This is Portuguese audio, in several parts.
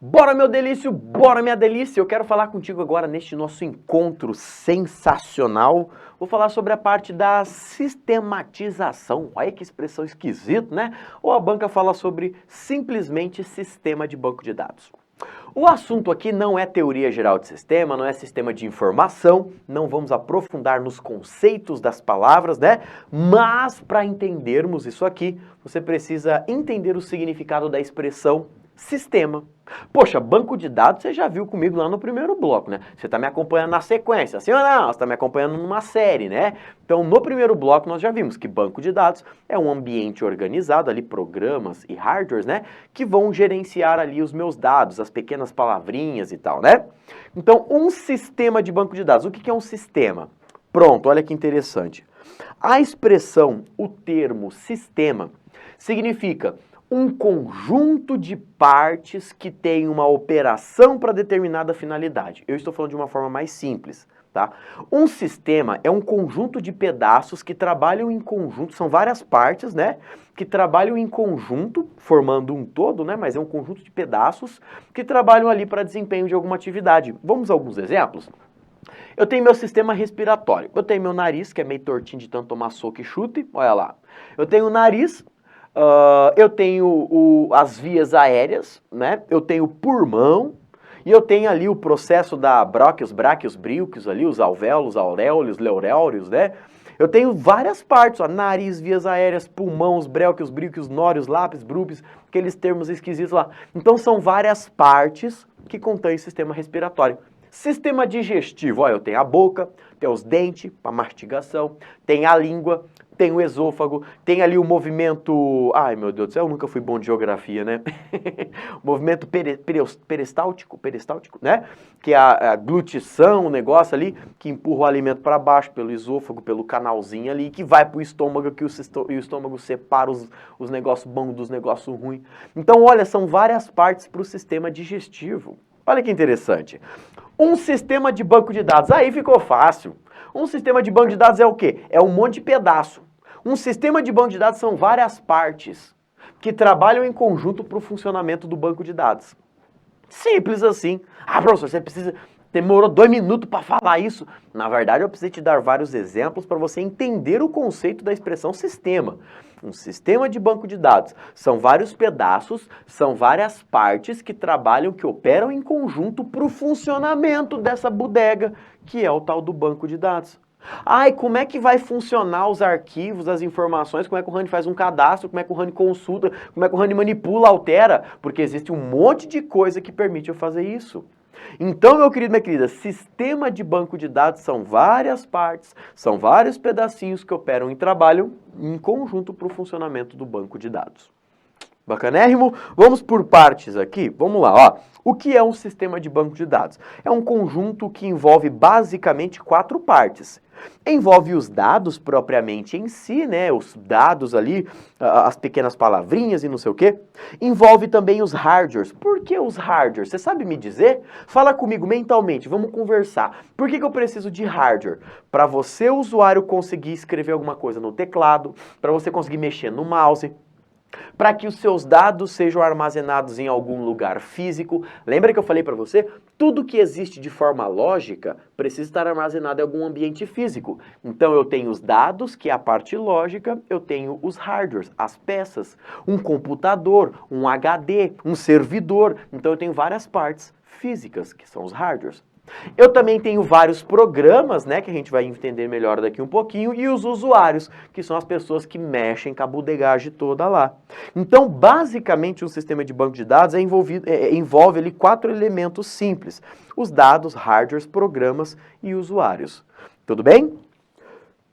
Bora, meu delício, bora, minha delícia! Eu quero falar contigo agora neste nosso encontro sensacional. Vou falar sobre a parte da sistematização. Olha que expressão esquisita, né? Ou a banca fala sobre simplesmente sistema de banco de dados. O assunto aqui não é teoria geral de sistema, não é sistema de informação, não vamos aprofundar nos conceitos das palavras, né? Mas para entendermos isso aqui, você precisa entender o significado da expressão sistema. Poxa, banco de dados você já viu comigo lá no primeiro bloco, né? Você está me acompanhando na sequência, sim ou não? Você está me acompanhando numa série, né? Então, no primeiro bloco nós já vimos que banco de dados é um ambiente organizado, ali programas e hardwares, né? Que vão gerenciar ali os meus dados, as pequenas palavrinhas e tal, né? Então, um sistema de banco de dados. O que é um sistema? Pronto, olha que interessante. A expressão, o termo sistema, significa um conjunto de partes que tem uma operação para determinada finalidade. Eu estou falando de uma forma mais simples, tá? Um sistema é um conjunto de pedaços que trabalham em conjunto, são várias partes, né? Que trabalham em conjunto, formando um todo, né? Mas é um conjunto de pedaços que trabalham ali para desempenho de alguma atividade. Vamos a alguns exemplos? Eu tenho meu sistema respiratório. Eu tenho meu nariz, que é meio tortinho de tanto tomar soco e chute. Olha lá. Eu tenho o nariz. Eu tenho as vias aéreas, né? Eu tenho o pulmão e eu tenho ali o processo da bróquios, bráquios, bríquios ali, os alvéolos, auréolos, leuréolos, né? Eu tenho várias partes, ó, nariz, vias aéreas, pulmão, os bréquios, bríquios, nórios, lápis, brúpis, aqueles termos esquisitos lá. Então são várias partes que contêm o sistema respiratório. Sistema digestivo, ó, eu tenho a boca, tenho os dentes para mastigação, tem a língua, tem o esôfago, tem ali o movimento... Ai, meu Deus do céu, eu nunca fui bom de geografia, né? O movimento peristáltico, né? Que é a glutição, o negócio ali, que empurra o alimento para baixo pelo esôfago, pelo canalzinho ali, que vai para o estômago, que o estômago separa os negócios bons dos negócios ruins. Então, olha, são várias partes para o sistema digestivo. Olha que interessante. Um sistema de banco de dados. Aí ficou fácil. Um sistema de banco de dados é o quê? É um monte de pedaço. Um sistema de banco de dados são várias partes que trabalham em conjunto para o funcionamento do banco de dados. Simples assim. Ah, professor, você precisa... Demorou 2 minutos para falar isso. Na verdade, eu preciso te dar vários exemplos para você entender o conceito da expressão sistema. Um sistema de banco de dados são vários pedaços, são várias partes que trabalham, que operam em conjunto para o funcionamento dessa bodega, que é o tal do banco de dados. Ah, e como é que vai funcionar os arquivos, as informações, como é que o Rani faz um cadastro, como é que o Rani consulta, como é que o Rani manipula, altera, porque existe um monte de coisa que permite eu fazer isso. Então, meu querido, minha querida, sistema de banco de dados são várias partes, são vários pedacinhos que operam e trabalham em conjunto para o funcionamento do banco de dados. Bacanérrimo? Vamos por partes aqui. Vamos lá, ó. O que é um sistema de banco de dados? É um conjunto que envolve basicamente 4 partes. Envolve os dados propriamente em si, né? Os dados ali, as pequenas palavrinhas e não sei o quê. Envolve também os hardwares. Por que os hardwares? Você sabe me dizer? Fala comigo mentalmente, vamos conversar. Por que eu preciso de hardware? Para você, usuário, conseguir escrever alguma coisa no teclado, para você conseguir mexer no mouse, para que os seus dados sejam armazenados em algum lugar físico. Lembra que eu falei para você? Tudo que existe de forma lógica precisa estar armazenado em algum ambiente físico. Então eu tenho os dados, que é a parte lógica, eu tenho os hardwares, as peças, um computador, um HD, um servidor. Então eu tenho várias partes físicas, que são os hardwares. Eu também tenho vários programas, né, que a gente vai entender melhor daqui um pouquinho, e os usuários, que são as pessoas que mexem com a bodegagem toda lá. Então, basicamente, um sistema de banco de dados envolve ali 4 elementos simples: os dados, hardwares, programas e usuários. Tudo bem?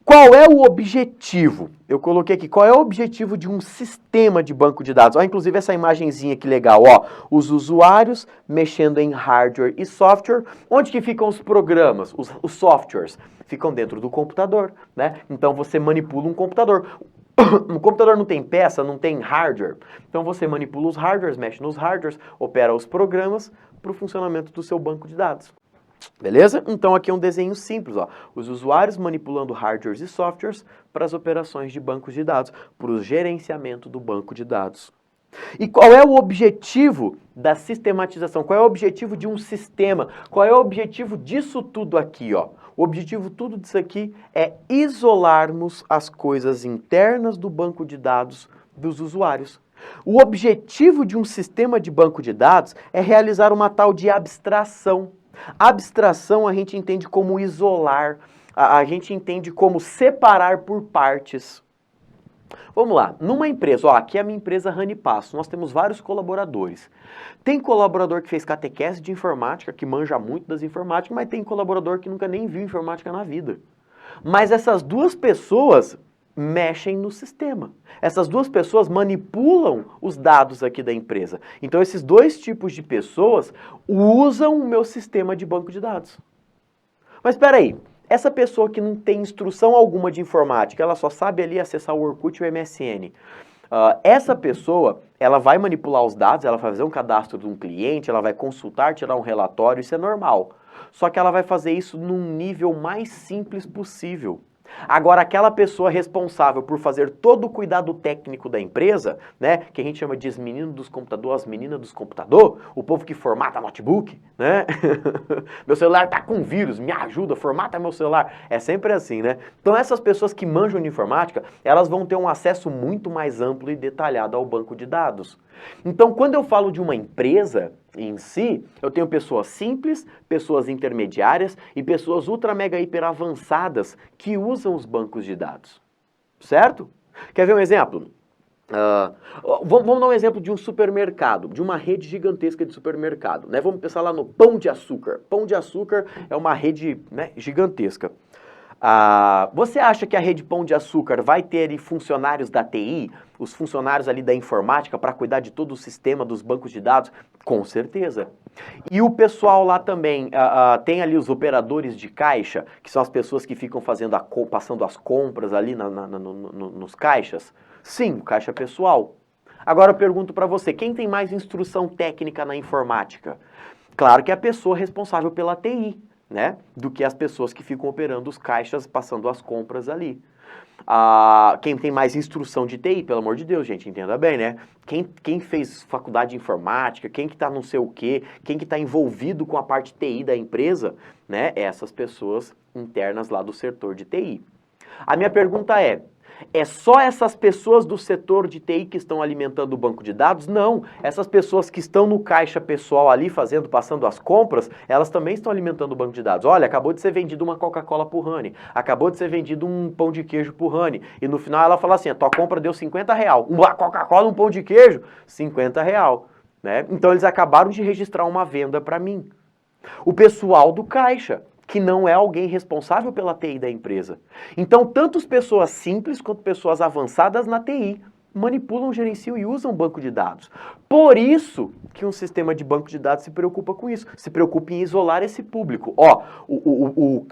Qual é o objetivo? Eu coloquei aqui, qual é o objetivo de um sistema de banco de dados? Ó, inclusive essa imagenzinha que legal, ó, os usuários mexendo em hardware e software. Onde que ficam os programas, os softwares? Ficam dentro do computador, né? Então você manipula um computador. Um computador não tem peça, não tem hardware. Então você manipula os hardwares, mexe nos hardwares, opera os programas para o funcionamento do seu banco de dados. Beleza? Então aqui é um desenho simples, ó. Os usuários manipulando hardwares e softwares para as operações de bancos de dados, para o gerenciamento do banco de dados. E qual é o objetivo da sistematização? Qual é o objetivo de um sistema? Qual é o objetivo disso tudo aqui, ó? O objetivo tudo disso aqui é isolarmos as coisas internas do banco de dados dos usuários. O objetivo de um sistema de banco de dados é realizar uma tal de abstração. Abstração a gente entende como isolar, a gente entende como separar por partes. Vamos lá, numa empresa, ó, aqui é a minha empresa Ranipasso, nós temos vários colaboradores. Tem colaborador que fez catequese de informática, que manja muito das informáticas, mas tem colaborador que nunca nem viu informática na vida. Mas essas duas pessoas mexem no sistema. Essas duas pessoas manipulam os dados aqui da empresa. Então esses dois tipos de pessoas usam o meu sistema de banco de dados. Mas espera aí, essa pessoa que não tem instrução alguma de informática, ela só sabe ali acessar o Orkut e o MSN. Essa pessoa, ela vai manipular os dados, ela vai fazer um cadastro de um cliente, ela vai consultar, tirar um relatório, isso é normal. Só que ela vai fazer isso num nível mais simples possível. Agora, aquela pessoa responsável por fazer todo o cuidado técnico da empresa, né, que a gente chama de menino dos computadores, as meninas dos computadores, o povo que formata notebook, né? Meu celular tá com vírus, me ajuda, formata meu celular. É sempre assim, né? Então, essas pessoas que manjam de informática, elas vão ter um acesso muito mais amplo e detalhado ao banco de dados. Então, quando eu falo de uma empresa em si, eu tenho pessoas simples, pessoas intermediárias e pessoas ultra mega hiper avançadas que usam os bancos de dados, certo? Quer ver um exemplo? Vamos dar um exemplo de um supermercado, de uma rede gigantesca de supermercado, né? Vamos pensar lá no Pão de Açúcar. Pão de Açúcar é uma rede, né, gigantesca. Você acha que a rede Pão de Açúcar vai ter ali funcionários da TI, os funcionários ali da informática para cuidar de todo o sistema dos bancos de dados? Com certeza. E o pessoal lá também, tem ali os operadores de caixa, que são as pessoas que ficam fazendo passando as compras ali nos caixas? Sim, caixa pessoal. Agora eu pergunto para você, quem tem mais instrução técnica na informática? Claro que é a pessoa responsável pela TI. Né, do que as pessoas que ficam operando os caixas, passando as compras ali. Quem tem mais instrução de TI, pelo amor de Deus, gente, entenda bem, né? Quem fez faculdade de informática, quem que tá não sei o quê, quem que tá envolvido com a parte TI da empresa, né? Essas pessoas internas lá do setor de TI. A minha pergunta é só essas pessoas do setor de TI que estão alimentando o banco de dados? Não. Essas pessoas que estão no caixa pessoal ali passando as compras, elas também estão alimentando o banco de dados. Olha, acabou de ser vendido uma Coca-Cola pro Rani, acabou de ser vendido um pão de queijo pro Rani, e no final ela fala assim, a tua compra deu R$50. Uma Coca-Cola, um pão de queijo, R$50. Né? Então eles acabaram de registrar uma venda para mim. O pessoal do caixa, que não é alguém responsável pela TI da empresa. Então, tanto pessoas simples quanto pessoas avançadas na TI manipulam, gerenciam e usam banco de dados. Por isso que um sistema de banco de dados se preocupa com isso, se preocupa em isolar esse público.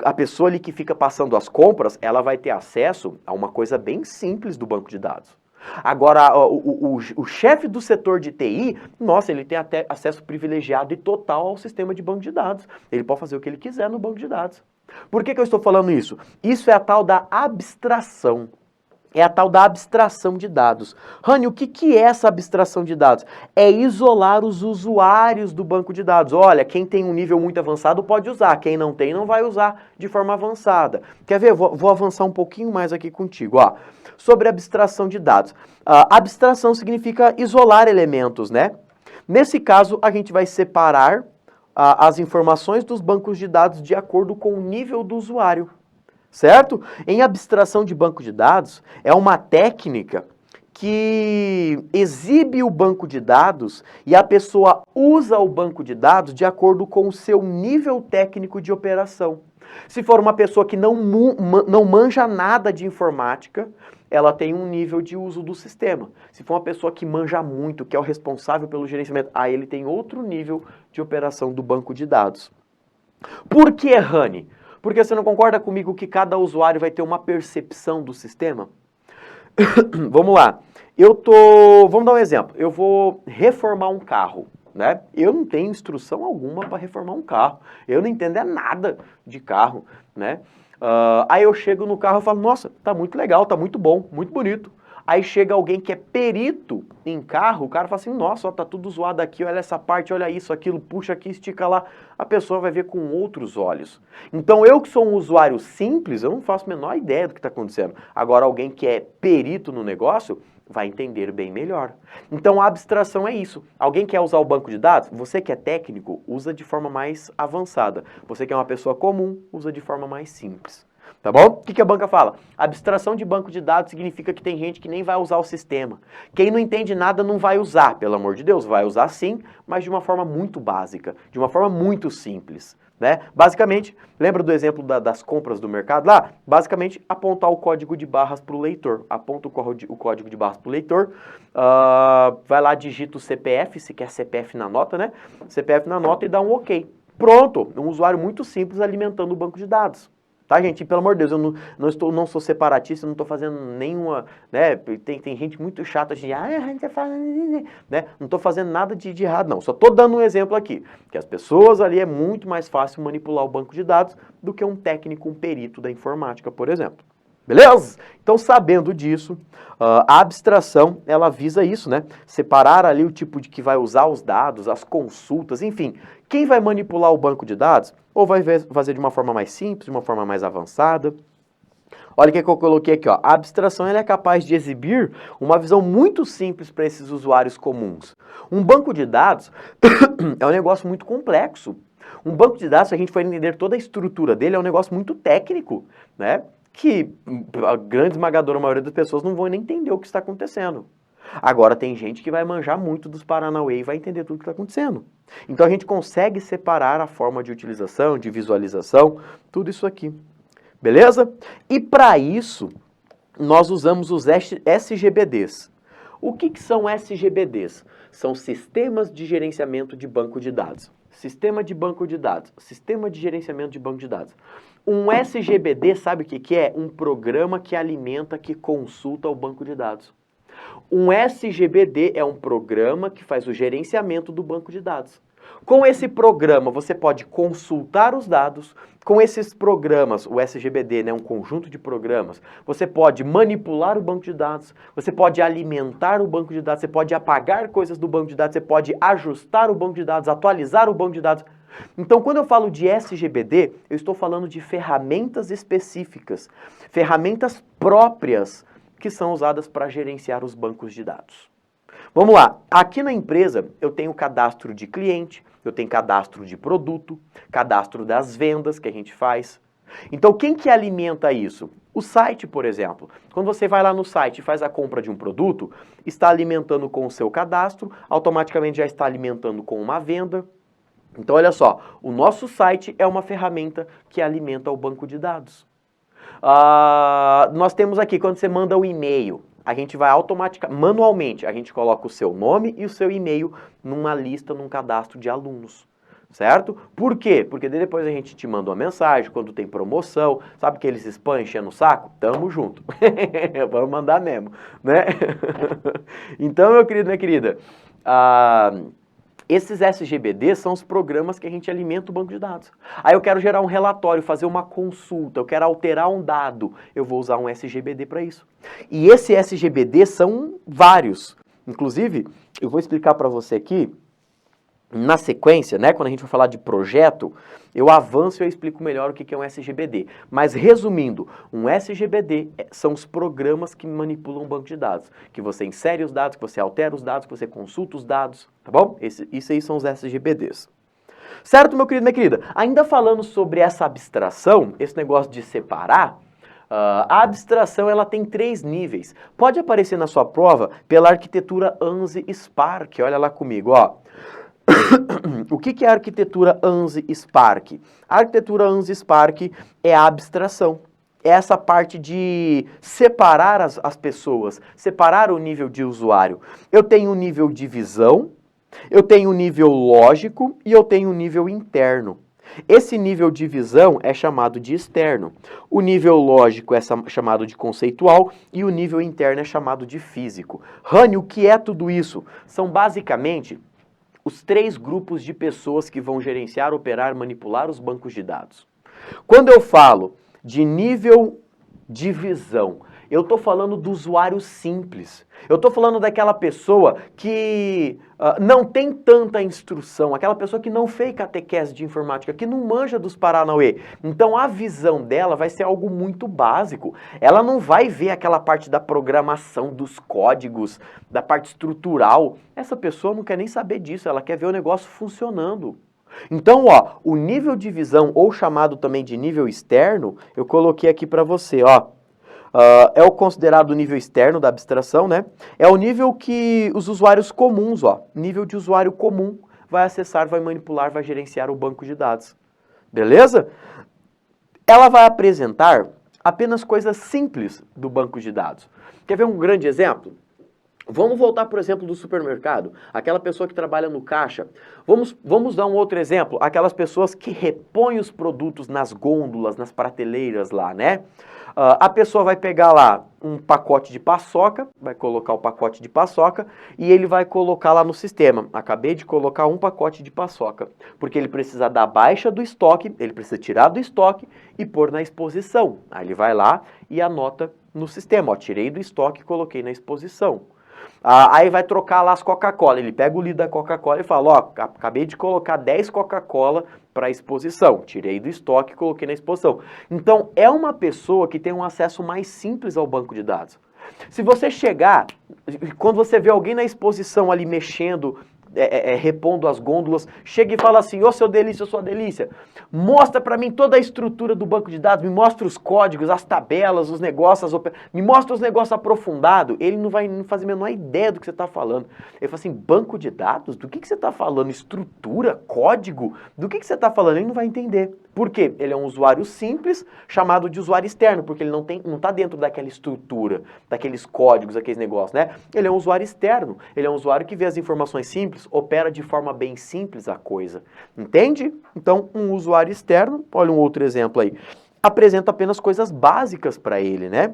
A pessoa ali que fica passando as compras, ela vai ter acesso a uma coisa bem simples do banco de dados. Agora, o chefe do setor de TI, nossa, ele tem até acesso privilegiado e total ao sistema de banco de dados. Ele pode fazer o que ele quiser no banco de dados. Por que eu estou falando isso? Isso é a tal da abstração. É a tal da abstração de dados. Rani, o que é essa abstração de dados? É isolar os usuários do banco de dados. Olha, quem tem um nível muito avançado pode usar, quem não tem não vai usar de forma avançada. Quer ver? Vou avançar um pouquinho mais aqui contigo. Sobre abstração de dados. Abstração significa isolar elementos, né? Nesse caso, a gente vai separar as informações dos bancos de dados de acordo com o nível do usuário. Certo? Em abstração de banco de dados, é uma técnica que exibe o banco de dados e a pessoa usa o banco de dados de acordo com o seu nível técnico de operação. Se for uma pessoa que não manja nada de informática, ela tem um nível de uso do sistema. Se for uma pessoa que manja muito, que é o responsável pelo gerenciamento, aí ele tem outro nível de operação do banco de dados. Por que, Rani? Porque você não concorda comigo que cada usuário vai ter uma percepção do sistema? Vamos lá. Vamos dar um exemplo. Eu vou reformar um carro, né? Eu não tenho instrução alguma para reformar um carro. Eu não entendo nada de carro, né? Aí eu chego no carro e falo, nossa, tá muito legal, tá muito bom, muito bonito. Aí chega alguém que é perito em carro, o cara fala assim, nossa, ó, tá tudo zoado aqui, olha essa parte, olha isso, aquilo, puxa aqui, estica lá. A pessoa vai ver com outros olhos. Então eu que sou um usuário simples, eu não faço a menor ideia do que está acontecendo. Agora alguém que é perito no negócio vai entender bem melhor. Então a abstração é isso. Alguém quer usar o banco de dados? Você que é técnico, usa de forma mais avançada. Você que é uma pessoa comum, usa de forma mais simples. Tá bom? O que a banca fala? Abstração de banco de dados significa que tem gente que nem vai usar o sistema. Quem não entende nada não vai usar, pelo amor de Deus. Vai usar sim, mas de uma forma muito básica, de uma forma muito simples. Né? Basicamente, lembra do exemplo das compras do mercado lá? Basicamente, apontar o código de barras para o leitor. Aponta o código de barras para o leitor, vai lá, digita o CPF, se quer CPF na nota, né? CPF na nota e dá um OK. Pronto, um usuário muito simples alimentando o banco de dados. Tá, gente? E, pelo amor de Deus, eu não sou separatista, eu não estou fazendo nenhuma, né? Tem gente muito chata de, a gente fala, né? Não estou fazendo nada de errado, não. Só estou dando um exemplo aqui, que as pessoas ali é muito mais fácil manipular o banco de dados do que um técnico, um perito da informática, por exemplo. Beleza? Então, sabendo disso, a abstração, ela visa isso, né? Separar ali o tipo de que vai usar os dados, as consultas, enfim. Quem vai manipular o banco de dados, ou vai fazer de uma forma mais simples, de uma forma mais avançada. Olha o que eu coloquei aqui, ó. A abstração ela é capaz de exibir uma visão muito simples para esses usuários comuns. Um banco de dados é um negócio muito complexo. Um banco de dados, se a gente for entender toda a estrutura dele, é um negócio muito técnico, né? Que a grande esmagadora maioria das pessoas não vão nem entender o que está acontecendo. Agora tem gente que vai manjar muito dos Paranauê e vai entender tudo o que está acontecendo. Então a gente consegue separar a forma de utilização, de visualização, tudo isso aqui. Beleza? E para isso, nós usamos os SGBDs. O que são SGBDs? São sistemas de gerenciamento de banco de dados. Sistema de banco de dados. Sistema de gerenciamento de banco de dados. Um SGBD, sabe o que é? Um programa que alimenta, que consulta o banco de dados. Um SGBD é um programa que faz o gerenciamento do banco de dados. Com esse programa, você pode consultar os dados. Com esses programas, o SGBD, né, um conjunto de programas, você pode manipular o banco de dados, você pode alimentar o banco de dados, você pode apagar coisas do banco de dados, você pode ajustar o banco de dados, atualizar o banco de dados. Então, quando eu falo de SGBD, eu estou falando de ferramentas específicas, ferramentas próprias que são usadas para gerenciar os bancos de dados. Vamos lá, aqui na empresa eu tenho cadastro de cliente, eu tenho cadastro de produto, cadastro das vendas que a gente faz. Então quem que alimenta isso? O site, por exemplo. Quando você vai lá no site e faz a compra de um produto, está alimentando com o seu cadastro, automaticamente já está alimentando com uma venda. Então olha só, o nosso site é uma ferramenta que alimenta o banco de dados. Nós temos aqui, quando você manda o e-mail, a gente vai automaticamente, manualmente, a gente coloca o seu nome e o seu e-mail numa lista, num cadastro de alunos, certo? Por quê? Porque depois a gente te manda uma mensagem, quando tem promoção, sabe aqueles spam enchendo o saco? Tamo junto. Vamos mandar mesmo, né? Então, meu querido, minha querida, esses SGBDs são os programas que a gente alimenta o banco de dados. Aí eu quero gerar um relatório, fazer uma consulta, eu quero alterar um dado, eu vou usar um SGBD para isso. E esse SGBD são vários. Inclusive, eu vou explicar para você aqui, na sequência, né, quando a gente vai falar de projeto, eu avanço e eu explico melhor o que é um SGBD. Mas resumindo, um SGBD são os programas que manipulam o banco de dados. Que você insere os dados, que você altera os dados, que você consulta os dados, tá bom? Isso aí são os SGBDs. Certo, meu querido, minha querida? Ainda falando sobre essa abstração, esse negócio de separar, a abstração ela tem 3 níveis. Pode aparecer na sua prova pela arquitetura ANSI Spark. Olha lá comigo, ó. O que é a arquitetura ANSI Spark? A arquitetura ANSI Spark é a abstração. É essa parte de separar as pessoas, separar o nível de usuário. Eu tenho um nível de visão, eu tenho um nível lógico e eu tenho um nível interno. Esse nível de visão é chamado de externo. O nível lógico é chamado de conceitual e o nível interno é chamado de físico. Rani, o que é tudo isso? São basicamente os 3 grupos de pessoas que vão gerenciar, operar, manipular os bancos de dados. Quando eu falo de nível de visão Eu estou falando do usuário simples. Eu estou falando daquela pessoa que não tem tanta instrução, aquela pessoa que não fez catequese de informática, que não manja dos Paranauê. Então a visão dela vai ser algo muito básico. Ela não vai ver aquela parte da programação, dos códigos, da parte estrutural. Essa pessoa não quer nem saber disso, ela quer ver o negócio funcionando. Então, ó, o nível de visão, ou chamado também de nível externo, eu coloquei aqui para você, ó. É o considerado nível externo da abstração, né? É o nível que os usuários comuns, ó, nível de usuário comum, vai acessar, vai manipular, vai gerenciar o banco de dados. Beleza? Ela vai apresentar apenas coisas simples do banco de dados. Quer ver um grande exemplo? Vamos voltar, por exemplo, do supermercado. Aquela pessoa que trabalha no caixa. Vamos dar um outro exemplo. Aquelas pessoas que repõem os produtos nas gôndolas, nas prateleiras lá, né? A pessoa vai pegar lá um pacote de paçoca, vai colocar o pacote de paçoca e ele vai colocar lá no sistema. Acabei de colocar um pacote de paçoca, porque ele precisa dar baixa do estoque, ele precisa tirar do estoque e pôr na exposição. Aí ele vai lá e anota no sistema, ó, tirei do estoque e coloquei na exposição. Aí vai trocar lá as Coca-Cola. Ele pega o litro da Coca-Cola e fala, ó, acabei de colocar 10 Coca-Cola para exposição. Tirei do estoque e coloquei na exposição. Então, é uma pessoa que tem um acesso mais simples ao banco de dados. Se você chegar, quando você vê alguém na exposição ali mexendo, repondo as gôndolas, chega e fala assim, ô seu delícia, ô sua delícia, mostra para mim toda a estrutura do banco de dados, me mostra os códigos, as tabelas, os negócios, me mostra os negócios aprofundados. Ele não vai fazer a menor ideia do que você está falando. Ele fala assim, banco de dados? Do que você está falando? Estrutura? Código? Do que você está falando? Ele não vai entender. Por quê? Ele é um usuário simples, chamado de usuário externo, porque ele não está dentro daquela estrutura, daqueles códigos, aqueles negócios, né? Ele é um usuário externo, ele é um usuário que vê as informações simples, opera de forma bem simples a coisa. Entende? Então, um usuário externo, olha um outro exemplo aí, apresenta apenas coisas básicas para ele, né?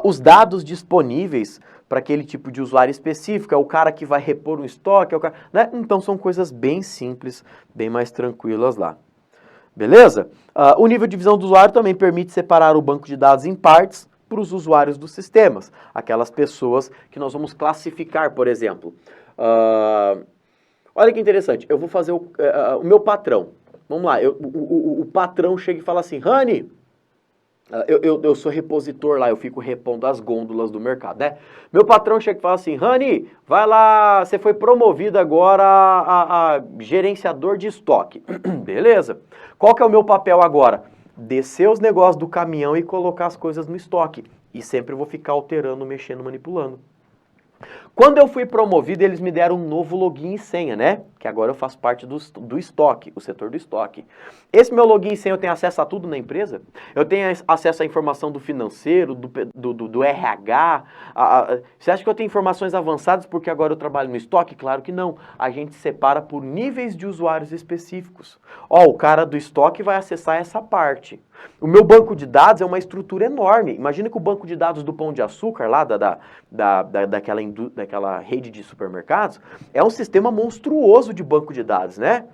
Os dados disponíveis para aquele tipo de usuário específico, é o cara que vai repor um estoque, é o cara, né? Então, são coisas bem simples, bem mais tranquilas lá. Beleza? O nível de visão do usuário também permite separar o banco de dados em partes para os usuários dos sistemas. Aquelas pessoas que nós vamos classificar, por exemplo. Olha que interessante, eu vou fazer o meu patrão. Vamos lá, o patrão chega e fala assim, Rani, eu sou repositor lá, eu fico repondo as gôndolas do mercado, né? Meu patrão chega e fala assim, Rani, vai lá, você foi promovido agora a gerenciador de estoque. Beleza. Qual que é o meu papel agora? Descer os negócios do caminhão e colocar as coisas no estoque. E sempre eu vou ficar alterando, mexendo, manipulando. Quando eu fui promovido, eles me deram um novo login e senha, né? Que agora eu faço parte do estoque, o setor do estoque. Esse meu login e senha, eu tenho acesso a tudo na empresa? Eu tenho acesso à informação do financeiro, do RH? Você acha que eu tenho informações avançadas porque agora eu trabalho no estoque? Claro que não. A gente separa por níveis de usuários específicos. Ó, o cara do estoque vai acessar essa parte. O meu banco de dados é uma estrutura enorme. Imagina que o banco de dados do Pão de Açúcar, lá daquela rede de supermercados, é um sistema monstruoso de banco de dados, né?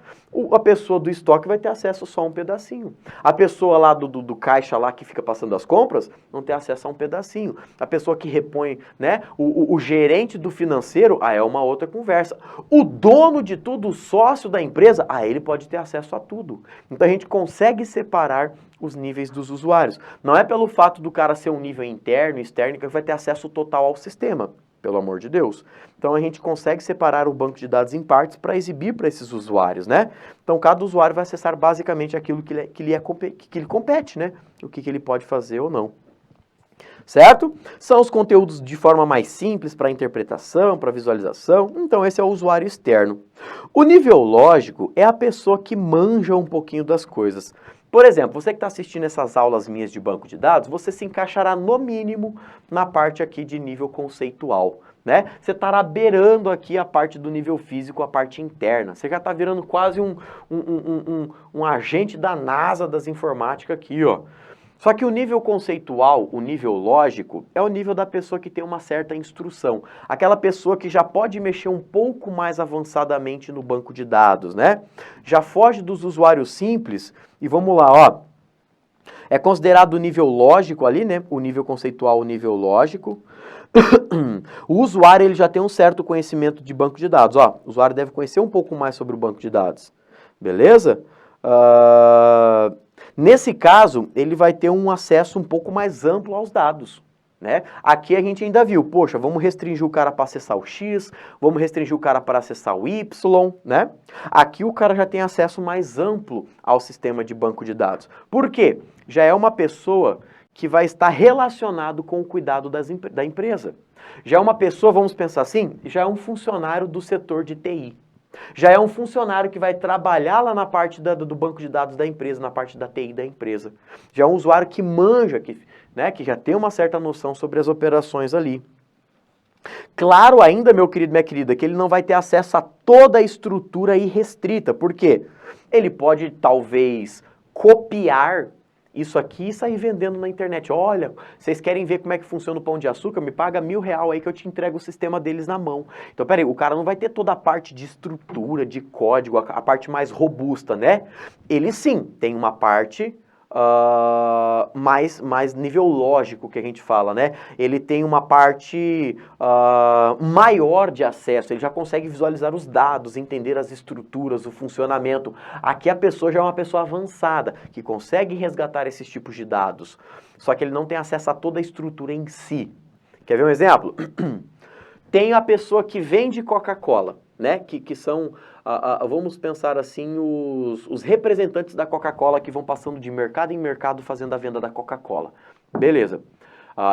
A pessoa do estoque vai ter acesso só a um pedacinho. A pessoa lá do caixa lá que fica passando as compras não tem acesso a um pedacinho. A pessoa que repõe, né? O gerente do financeiro, é uma outra conversa. O dono de tudo, o sócio da empresa, ele pode ter acesso a tudo. Então a gente consegue separar os níveis dos usuários. Não é pelo fato do cara ser um nível interno, externo, que vai ter acesso total ao sistema. Pelo amor de Deus. Então a gente consegue separar o banco de dados em partes para exibir para esses usuários, né? Então cada usuário vai acessar basicamente aquilo que ele compete, né? O que ele pode fazer ou não. Certo? São os conteúdos de forma mais simples para interpretação, para visualização. Então esse é o usuário externo. O nível lógico é a pessoa que manja um pouquinho das coisas. Por exemplo, você que está assistindo essas aulas minhas de banco de dados, você se encaixará no mínimo na parte aqui de nível conceitual, né? Você estará beirando aqui a parte do nível físico, a parte interna. Você já está virando quase um agente da NASA das informáticas aqui, ó. Só que o nível conceitual, o nível lógico, é o nível da pessoa que tem uma certa instrução. Aquela pessoa que já pode mexer um pouco mais avançadamente no banco de dados, né? Já foge dos usuários simples e vamos lá, ó. É considerado o nível lógico ali, né? O nível conceitual, o nível lógico. O usuário ele já tem um certo conhecimento de banco de dados. Ó, o usuário deve conhecer um pouco mais sobre o banco de dados. Beleza? Nesse caso, ele vai ter um acesso um pouco mais amplo aos dados. Né? Aqui a gente ainda viu, poxa, vamos restringir o cara para acessar o X, vamos restringir o cara para acessar o Y, né? Aqui o cara já tem acesso mais amplo ao sistema de banco de dados. Por quê? Já é uma pessoa que vai estar relacionado com o cuidado da empresa. Já é uma pessoa, vamos pensar assim, já é um funcionário do setor de TI. Já é um funcionário que vai trabalhar lá na parte do banco de dados da empresa, na parte da TI da empresa. Já é um usuário que manja, que já tem uma certa noção sobre as operações ali. Claro ainda, meu querido, minha querida, que ele não vai ter acesso a toda a estrutura irrestrita. Por quê? Ele pode, talvez, copiar isso aqui e sair vendendo na internet. Olha, vocês querem ver como é que funciona o Pão de Açúcar? Me paga R$1.000 aí que eu te entrego o sistema deles na mão. Então, peraí, o cara não vai ter toda a parte de estrutura, de código, a parte mais robusta, né? Ele sim, tem uma parte mais nível lógico que a gente fala, né? Ele tem uma parte maior de acesso, ele já consegue visualizar os dados, entender as estruturas, o funcionamento. Aqui a pessoa já é uma pessoa avançada, que consegue resgatar esses tipos de dados, só que ele não tem acesso a toda a estrutura em si. Quer ver um exemplo? Tem a pessoa que vende Coca-Cola, né? Que são, vamos pensar assim, os representantes da Coca-Cola que vão passando de mercado em mercado fazendo a venda da Coca-Cola. Beleza.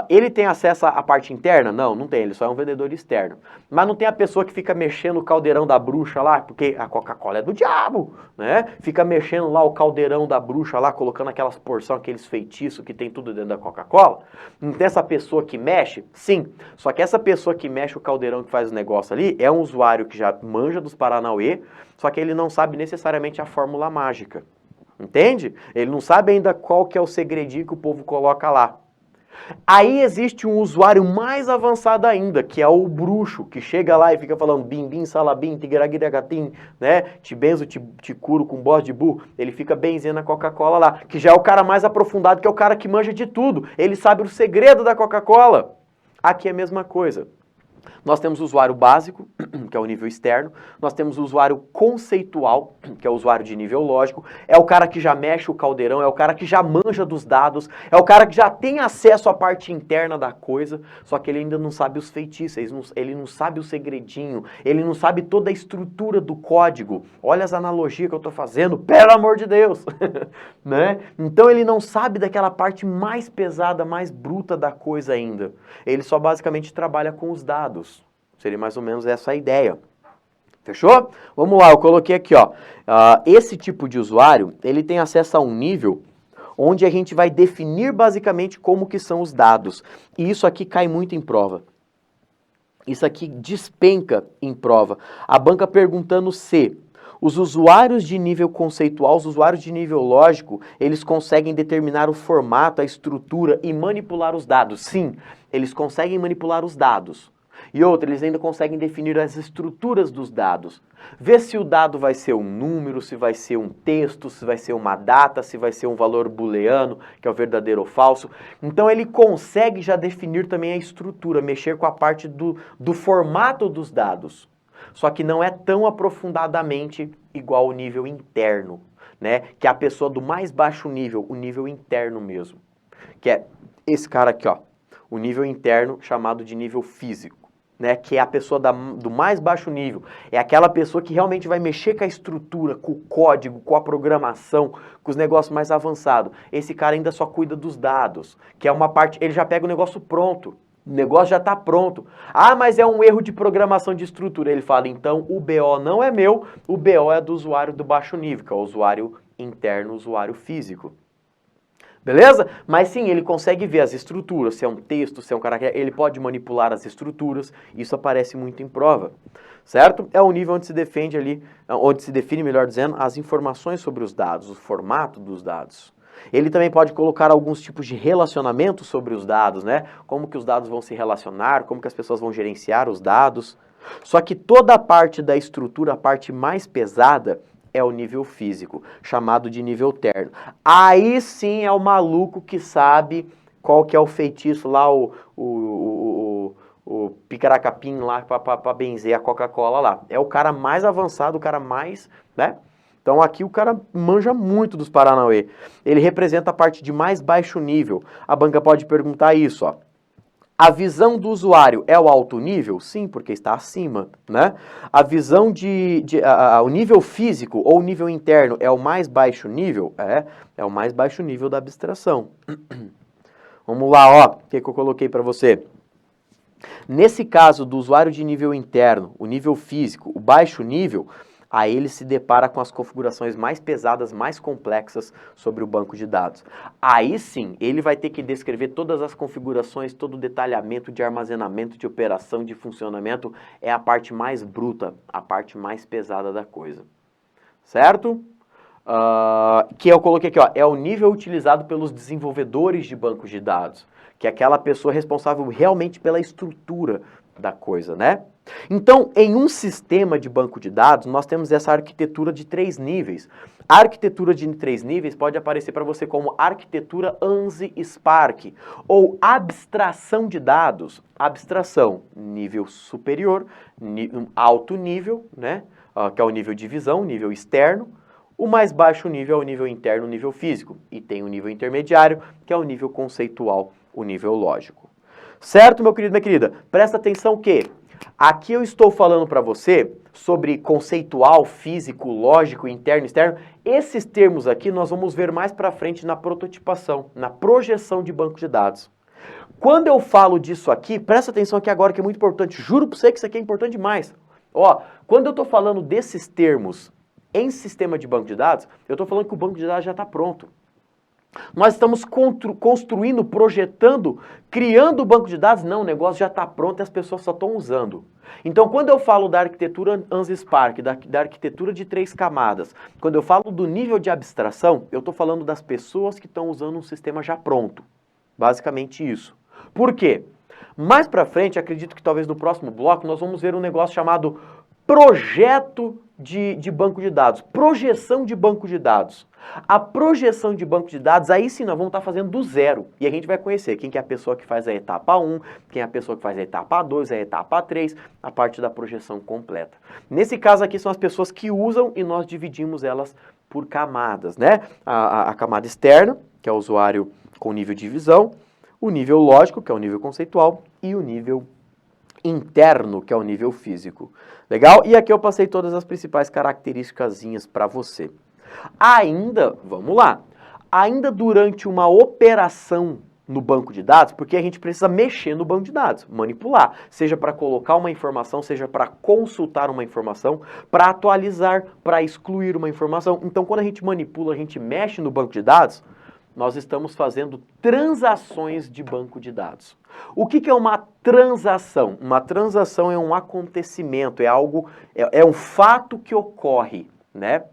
Ele tem acesso à parte interna? Não, não tem, ele só é um vendedor externo. Mas não tem a pessoa que fica mexendo o caldeirão da bruxa lá, porque a Coca-Cola é do diabo, né? Fica mexendo lá o caldeirão da bruxa lá, colocando aquelas porções, aqueles feitiços que tem tudo dentro da Coca-Cola. Não tem essa pessoa que mexe? Sim. Só que essa pessoa que mexe o caldeirão que faz o negócio ali é um usuário que já manja dos Paranauê, só que ele não sabe necessariamente a fórmula mágica. Entende? Ele não sabe ainda qual que é o segredinho que o povo coloca lá. Aí existe um usuário mais avançado ainda, que é o bruxo, que chega lá e fica falando bim, bim, salabim, tigraguiragatim, né? Te benzo, te curo com boss de burro. Ele fica benzendo a Coca-Cola lá, que já é o cara mais aprofundado, que é o cara que manja de tudo. Ele sabe o segredo da Coca-Cola. Aqui é a mesma coisa. Nós temos o usuário básico, que é o nível externo. Nós temos o usuário conceitual, que é o usuário de nível lógico. É o cara que já mexe o caldeirão, é o cara que já manja dos dados, é o cara que já tem acesso à parte interna da coisa, só que ele ainda não sabe os feitiços, ele não sabe o segredinho, ele não sabe toda a estrutura do código. Olha as analogias que eu estou fazendo, pelo amor de Deus! Né? Então ele não sabe daquela parte mais pesada, mais bruta da coisa ainda. Ele só basicamente trabalha com os dados. Seria mais ou menos essa a ideia. Fechou? Vamos lá, eu coloquei aqui, ó. Esse tipo de usuário, ele tem acesso a um nível onde a gente vai definir basicamente como que são os dados. E isso aqui cai muito em prova. Isso aqui despenca em prova. A banca perguntando se os usuários de nível conceitual, os usuários de nível lógico, eles conseguem determinar o formato, a estrutura e manipular os dados. Sim, eles conseguem manipular os dados. E outra, eles ainda conseguem definir as estruturas dos dados. Ver se o dado vai ser um número, se vai ser um texto, se vai ser uma data, se vai ser um valor booleano, que é o verdadeiro ou falso. Então ele consegue já definir também a estrutura, mexer com a parte do formato dos dados. Só que não é tão aprofundadamente igual o nível interno, né? Que é a pessoa do mais baixo nível, o nível interno mesmo. Que é esse cara aqui, ó. O nível interno chamado de nível físico. Né, que é a pessoa do mais baixo nível, é aquela pessoa que realmente vai mexer com a estrutura, com o código, com a programação, com os negócios mais avançados. Esse cara ainda só cuida dos dados, que é uma parte, ele já pega o negócio pronto, o negócio já está pronto. Ah, mas é um erro de programação de estrutura. Ele fala, então o BO não é meu, o BO é do usuário do baixo nível, que é o usuário interno, o usuário físico. Beleza? Mas sim, ele consegue ver as estruturas, se é um texto, se é um caractere, ele pode manipular as estruturas, isso aparece muito em prova, certo? É o nível onde se defende ali, onde se define, melhor dizendo, as informações sobre os dados, o formato dos dados. Ele também pode colocar alguns tipos de relacionamento sobre os dados, né? Como que os dados vão se relacionar, como que as pessoas vão gerenciar os dados. Só que toda a parte da estrutura, a parte mais pesada, é o nível físico, chamado de nível terno. Aí sim é o maluco que sabe qual que é o feitiço lá, o picaracapim lá para benzer a Coca-Cola lá. É o cara mais avançado, o cara mais, né? Então aqui o cara manja muito dos Paranauê. Ele representa a parte de mais baixo nível. A banca pode perguntar isso, ó. A visão do usuário é o alto nível? Sim, porque está acima, né? A visão o nível físico ou nível interno é o mais baixo nível? É o mais baixo nível da abstração. Vamos lá, ó, o que eu coloquei para você? Nesse caso do usuário de nível interno, o nível físico, o baixo nível, aí ele se depara com as configurações mais pesadas, mais complexas sobre o banco de dados. Aí sim, ele vai ter que descrever todas as configurações, todo o detalhamento de armazenamento, de operação, de funcionamento, é a parte mais bruta, a parte mais pesada da coisa. Certo? Que eu coloquei aqui, ó, é o nível utilizado pelos desenvolvedores de bancos de dados, que é aquela pessoa responsável realmente pela estrutura da coisa, né? Então, em um sistema de banco de dados, nós temos essa arquitetura de 3 níveis. A arquitetura de 3 níveis pode aparecer para você como arquitetura ANSI-Spark, ou abstração de dados. Abstração, nível superior, alto nível, né? Que é o nível de visão, nível externo. O mais baixo nível é o nível interno, o nível físico. E tem o nível intermediário, que é o nível conceitual, o nível lógico. Certo, meu querido, minha querida? Presta atenção que aqui eu estou falando para você sobre conceitual, físico, lógico, interno, externo. Esses termos aqui nós vamos ver mais para frente na prototipação, na projeção de banco de dados. Quando eu falo disso aqui, presta atenção aqui agora que é muito importante. Juro para você que isso aqui é importante demais. Ó, quando eu estou falando desses termos em sistema de banco de dados, eu estou falando que o banco de dados já está pronto. Nós estamos construindo, projetando, criando o banco de dados. Não, o negócio já está pronto e as pessoas só estão usando. Então, quando eu falo da arquitetura ANSI-Spark, da arquitetura de 3 camadas, quando eu falo do nível de abstração, eu estou falando das pessoas que estão usando um sistema já pronto. Basicamente isso. Por quê? Mais para frente, acredito que talvez no próximo bloco, nós vamos ver um negócio chamado projeto de banco de dados, projeção de banco de dados. A projeção de banco de dados, aí sim nós vamos estar fazendo do zero. E a gente vai conhecer quem que é a pessoa que faz a etapa 1, quem é a pessoa que faz a etapa 2, a etapa 3, a parte da projeção completa. Nesse caso aqui são as pessoas que usam e nós dividimos elas por camadas, né? A camada externa, que é o usuário com nível de visão, o nível lógico, que é o nível conceitual, e o nível interno, que é o nível físico. Legal? E aqui eu passei todas as principais características para você. Ainda, vamos lá, ainda durante uma operação no banco de dados, porque a gente precisa mexer no banco de dados, manipular, seja para colocar uma informação, seja para consultar uma informação, para atualizar, para excluir uma informação. Então, quando a gente manipula, a gente mexe no banco de dados, nós estamos fazendo transações de banco de dados. O que é uma transação? Uma transação é um acontecimento, é algo, é um fato que ocorre, né?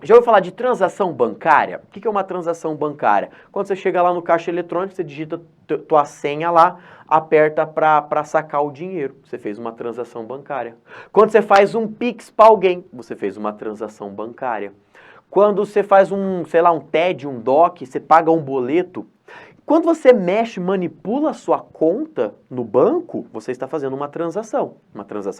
Já ouviu falar de transação bancária? O que é uma transação bancária? Quando você chega lá no caixa eletrônico, você digita tua senha lá, aperta para sacar o dinheiro. Você fez uma transação bancária. Quando você faz um Pix para alguém, você fez uma transação bancária. Quando você faz sei lá, um TED, um DOC, você paga um boleto. Quando você mexe, manipula a sua conta no banco, você está fazendo uma transação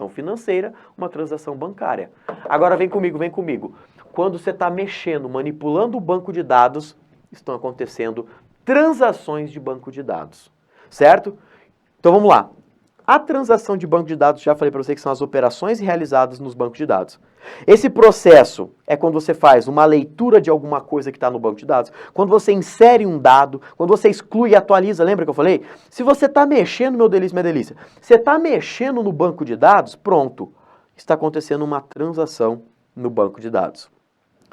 financeira, uma transação bancária. Agora vem comigo, vem comigo. Quando você está mexendo, manipulando o banco de dados, estão acontecendo transações de banco de dados, certo? Então vamos lá. A transação de banco de dados, já falei para você que são as operações realizadas nos bancos de dados. Esse processo é quando você faz uma leitura de alguma coisa que está no banco de dados, quando você insere um dado, quando você exclui e atualiza, lembra que eu falei? Se você está mexendo, meu delícia, minha delícia, você está mexendo no banco de dados, pronto, está acontecendo uma transação no banco de dados.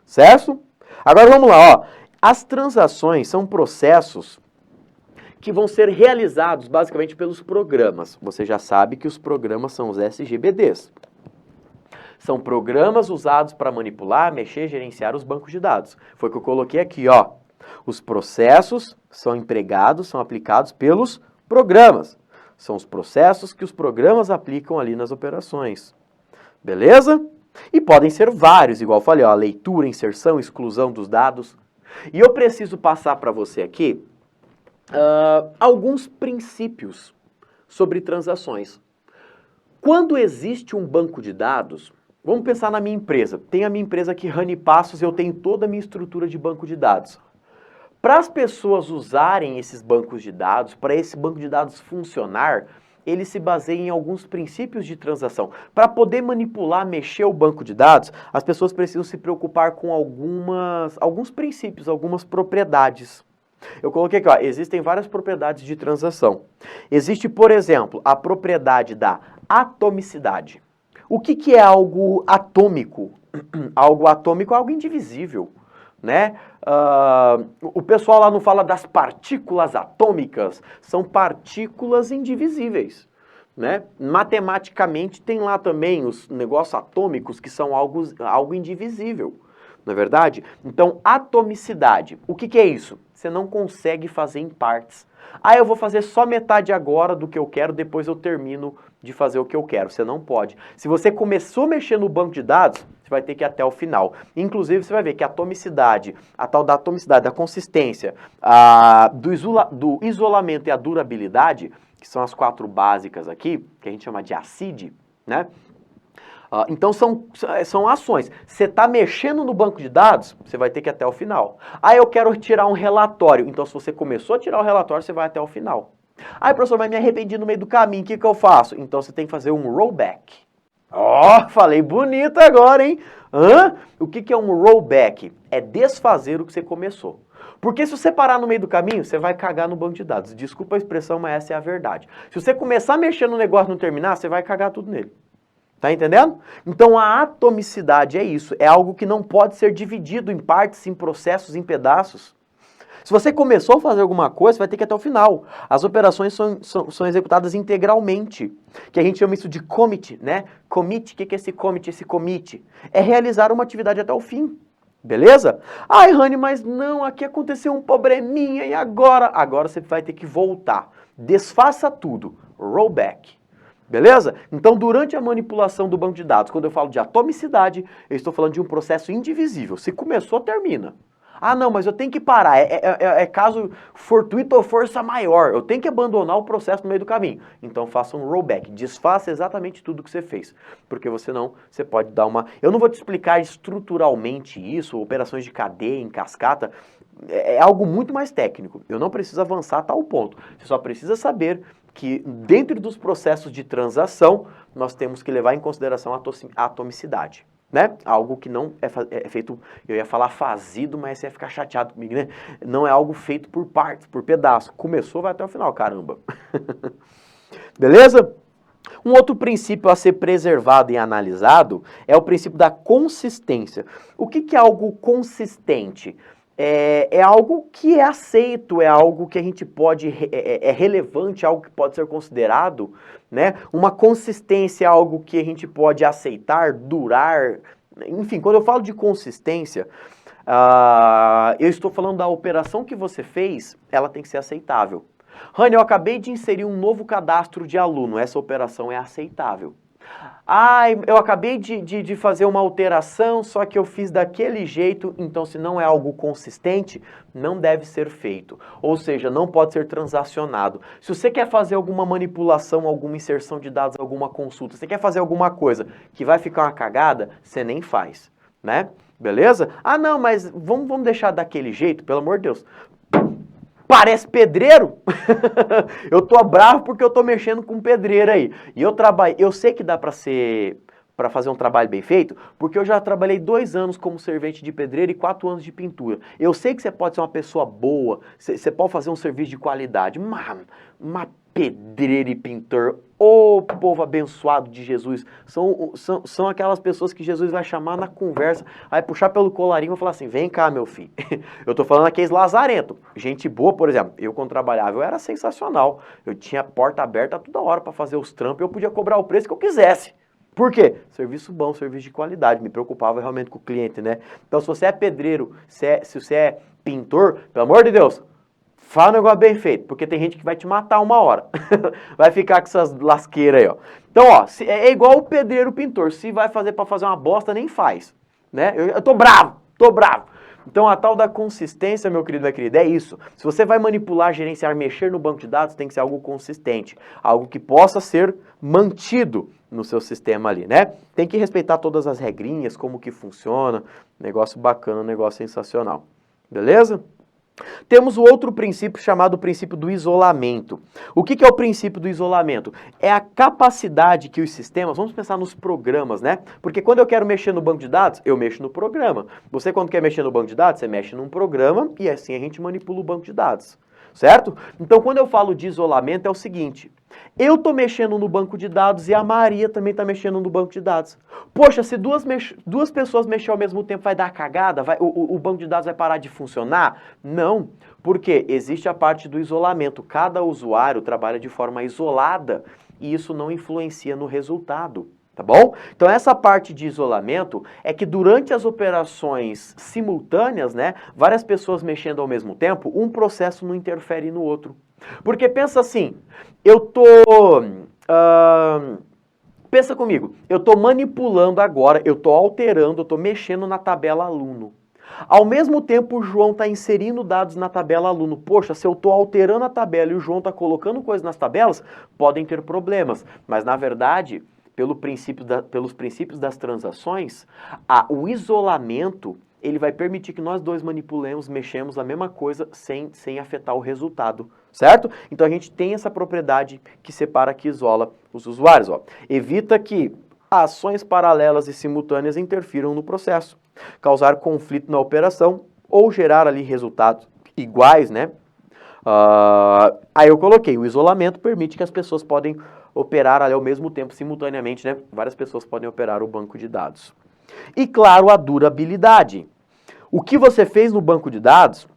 Certo? Agora vamos lá, ó. As transações são processos que vão ser realizados basicamente pelos programas. Você já sabe que os programas são os SGBDs. São programas usados para manipular, mexer, gerenciar os bancos de dados. Foi o que eu coloquei aqui, ó. Os processos são empregados, são aplicados pelos programas. São os processos que os programas aplicam ali nas operações. Beleza? E podem ser vários, igual eu falei, ó, leitura, inserção, exclusão dos dados. E eu preciso passar para você aqui alguns princípios sobre transações. Quando existe um banco de dados, vamos pensar na minha empresa. Tem a minha empresa aqui, Rani Passos, eu tenho toda a minha estrutura de banco de dados. Para as pessoas usarem esses bancos de dados, para esse banco de dados funcionar, ele se baseia em alguns princípios de transação. Para poder manipular, mexer o banco de dados, as pessoas precisam se preocupar com alguns princípios, algumas propriedades. Eu coloquei aqui, ó, existem várias propriedades de transação. Existe, por exemplo, a propriedade da atomicidade. O que é algo atômico? Algo atômico é algo indivisível, né? O pessoal lá não fala das partículas atômicas, são partículas indivisíveis, né? Matematicamente tem lá também os negócios atômicos que são algo indivisível, não é verdade? Então, atomicidade, o que é isso? Você não consegue fazer em partes. Eu vou fazer só metade agora do que eu quero, depois eu termino de fazer o que eu quero. Você não pode. Se você começou a mexer no banco de dados, você vai ter que ir até o final. Inclusive, você vai ver que a atomicidade, a tal da atomicidade, da consistência, do isolamento e a durabilidade, que são as 4 básicas aqui, que a gente chama de ACID, né? Então são ações. Você está mexendo no banco de dados, você vai ter que ir até o final. Eu quero tirar um relatório. Então, se você começou a tirar o relatório, você vai até o final. Professor, mas me arrependi no meio do caminho, o que eu faço? Então, você tem que fazer um rollback. Falei bonito agora, hein? O que é um rollback? É desfazer o que você começou. Porque se você parar no meio do caminho, você vai cagar no banco de dados. Desculpa a expressão, mas essa é a verdade. Se você começar a mexer no negócio e não terminar, você vai cagar tudo nele. Tá entendendo? Então a atomicidade é isso, é algo que não pode ser dividido em partes, em processos, em pedaços. Se você começou a fazer alguma coisa, você vai ter que ir até o final. As operações são executadas integralmente, que a gente chama isso de commit, né? Commit, o que é esse commit? Esse commit é realizar uma atividade até o fim. Beleza? Rani, mas não, aqui aconteceu um probleminha e agora? Agora você vai ter que voltar. Desfaça tudo. Rollback. Beleza? Então, durante a manipulação do banco de dados, quando eu falo de atomicidade, eu estou falando de um processo indivisível. Se começou, termina. Não, mas eu tenho que parar. É caso fortuito ou força maior. Eu tenho que abandonar o processo no meio do caminho. Então, faça um rollback. Desfaça exatamente tudo que você fez. Porque você pode dar uma... Eu não vou te explicar estruturalmente isso, operações de cadeia, em cascata. É algo muito mais técnico. Eu não preciso avançar a tal ponto. Você só precisa saber que dentro dos processos de transação, nós temos que levar em consideração a atomicidade, né? Algo que não é feito, eu ia falar fazido, mas você ia ficar chateado comigo, né? Não é algo feito por partes, por pedaços. Começou, vai até o final, caramba. Beleza? Um outro princípio a ser preservado e analisado é o princípio da consistência. O que é algo consistente? É algo que é aceito, é algo que a gente pode, é relevante, algo que pode ser considerado, né? Uma consistência é algo que a gente pode aceitar, durar, enfim, quando eu falo de consistência, eu estou falando da operação que você fez, ela tem que ser aceitável. Rani, eu acabei de inserir um novo cadastro de aluno, essa operação é aceitável. Eu acabei de fazer uma alteração, só que eu fiz daquele jeito, então se não é algo consistente, não deve ser feito. Ou seja, não pode ser transacionado. Se você quer fazer alguma manipulação, alguma inserção de dados, alguma consulta, você quer fazer alguma coisa que vai ficar uma cagada, você nem faz, né? Beleza? Não, mas vamos deixar daquele jeito, pelo amor de Deus. Parece pedreiro? Eu tô bravo porque eu tô mexendo com pedreiro aí. E eu sei que dá para fazer um trabalho bem feito, porque eu já trabalhei 2 anos como servente de pedreiro e 4 anos de pintura. Eu sei que você pode ser uma pessoa boa, você pode fazer um serviço de qualidade, mas pedreiro e pintor, povo abençoado de Jesus, são aquelas pessoas que Jesus vai chamar na conversa, vai puxar pelo colarinho e vai falar assim, vem cá, meu filho. Eu tô falando aqueles lazarento. Gente boa, por exemplo, eu quando trabalhava, eu era sensacional. Eu tinha porta aberta toda hora para fazer os trampos, eu podia cobrar o preço que eu quisesse. Por quê? Serviço bom, serviço de qualidade, me preocupava realmente com o cliente, né? Então, se você é pedreiro, se você é pintor, pelo amor de Deus, Fala um negócio bem feito, porque tem gente que vai te matar uma hora. Vai ficar com essas lasqueiras aí, ó. Então, ó, é igual o pedreiro pintor. Se vai fazer pra fazer uma bosta, nem faz. Né? Eu tô bravo, tô bravo. Então, a tal da consistência, meu querido, minha querida, é isso. Se você vai manipular, gerenciar, mexer no banco de dados, tem que ser algo consistente. Algo que possa ser mantido no seu sistema ali, né? Tem que respeitar todas as regrinhas, como que funciona. Negócio bacana, negócio sensacional. Beleza? Temos o outro princípio chamado princípio do isolamento. O que é o princípio do isolamento? É a capacidade que os sistemas, vamos pensar nos programas, né? Porque quando eu quero mexer no banco de dados, eu mexo no programa. Você quando quer mexer no banco de dados, você mexe num programa e assim a gente manipula o banco de dados. Certo? Então, quando eu falo de isolamento, é o seguinte. Eu tô mexendo no banco de dados e a Maria também tá mexendo no banco de dados. Poxa, se duas pessoas mexerem ao mesmo tempo, vai dar cagada? O banco de dados vai parar de funcionar? Não, porque existe a parte do isolamento. Cada usuário trabalha de forma isolada e isso não influencia no resultado. Tá bom? Então essa parte de isolamento é que durante as operações simultâneas, né, várias pessoas mexendo ao mesmo tempo, um processo não interfere no outro. Porque pensa assim, pensa comigo, eu tô manipulando agora, eu tô alterando, eu tô mexendo na tabela aluno. Ao mesmo tempo, o João está inserindo dados na tabela aluno. Poxa, se eu estou alterando a tabela e o João está colocando coisas nas tabelas, podem ter problemas. Mas, na verdade, pelos princípios das transações, o isolamento ele vai permitir que nós dois manipulemos, mexemos a mesma coisa sem afetar o resultado, certo? Então a gente tem essa propriedade que separa, que isola os usuários. Ó. Evita que ações paralelas e simultâneas interfiram no processo, causar conflito na operação ou gerar ali resultados iguais, né? Aí eu coloquei, o isolamento permite que as pessoas podem operar ali ao mesmo tempo, simultaneamente, né? Várias pessoas podem operar o banco de dados. E, claro, a durabilidade. O que você fez no banco de dados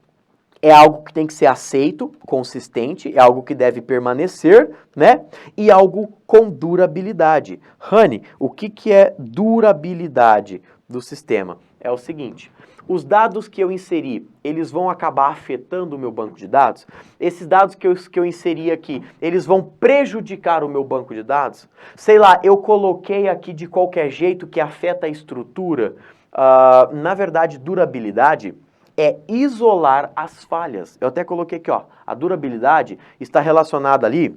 é algo que tem que ser aceito, consistente, é algo que deve permanecer, né? E algo com durabilidade. Rani, o que é durabilidade do sistema? É o seguinte... Os dados que eu inseri, eles vão acabar afetando o meu banco de dados? Esses dados que eu inseri aqui, eles vão prejudicar o meu banco de dados? Sei lá, eu coloquei aqui de qualquer jeito que afeta a estrutura. Na verdade, durabilidade é isolar as falhas. Eu até coloquei aqui, ó, a durabilidade está relacionada ali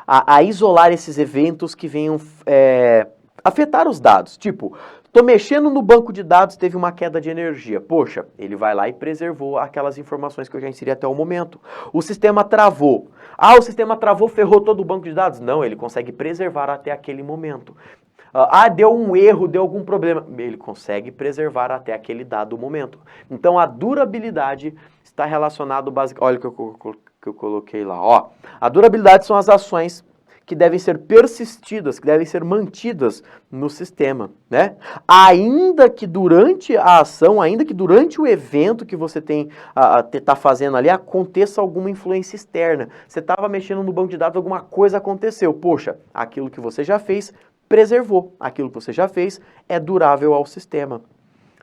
a isolar esses eventos que venham afetar os dados. Tipo, tô mexendo no banco de dados, teve uma queda de energia. Poxa, ele vai lá e preservou aquelas informações que eu já inseri até o momento. O sistema travou. O sistema travou, ferrou todo o banco de dados? Não, ele consegue preservar até aquele momento. Deu um erro, deu algum problema. Ele consegue preservar até aquele dado momento. Então, a durabilidade está relacionada basicamente... Olha o que eu coloquei lá, ó. A durabilidade são as ações que devem ser persistidas, que devem ser mantidas no sistema, né? Ainda que durante a ação, ainda que durante o evento que você tá fazendo ali, aconteça alguma influência externa. Você estava mexendo no banco de dados, alguma coisa aconteceu. Poxa, aquilo que você já fez, preservou. Aquilo que você já fez é durável ao sistema.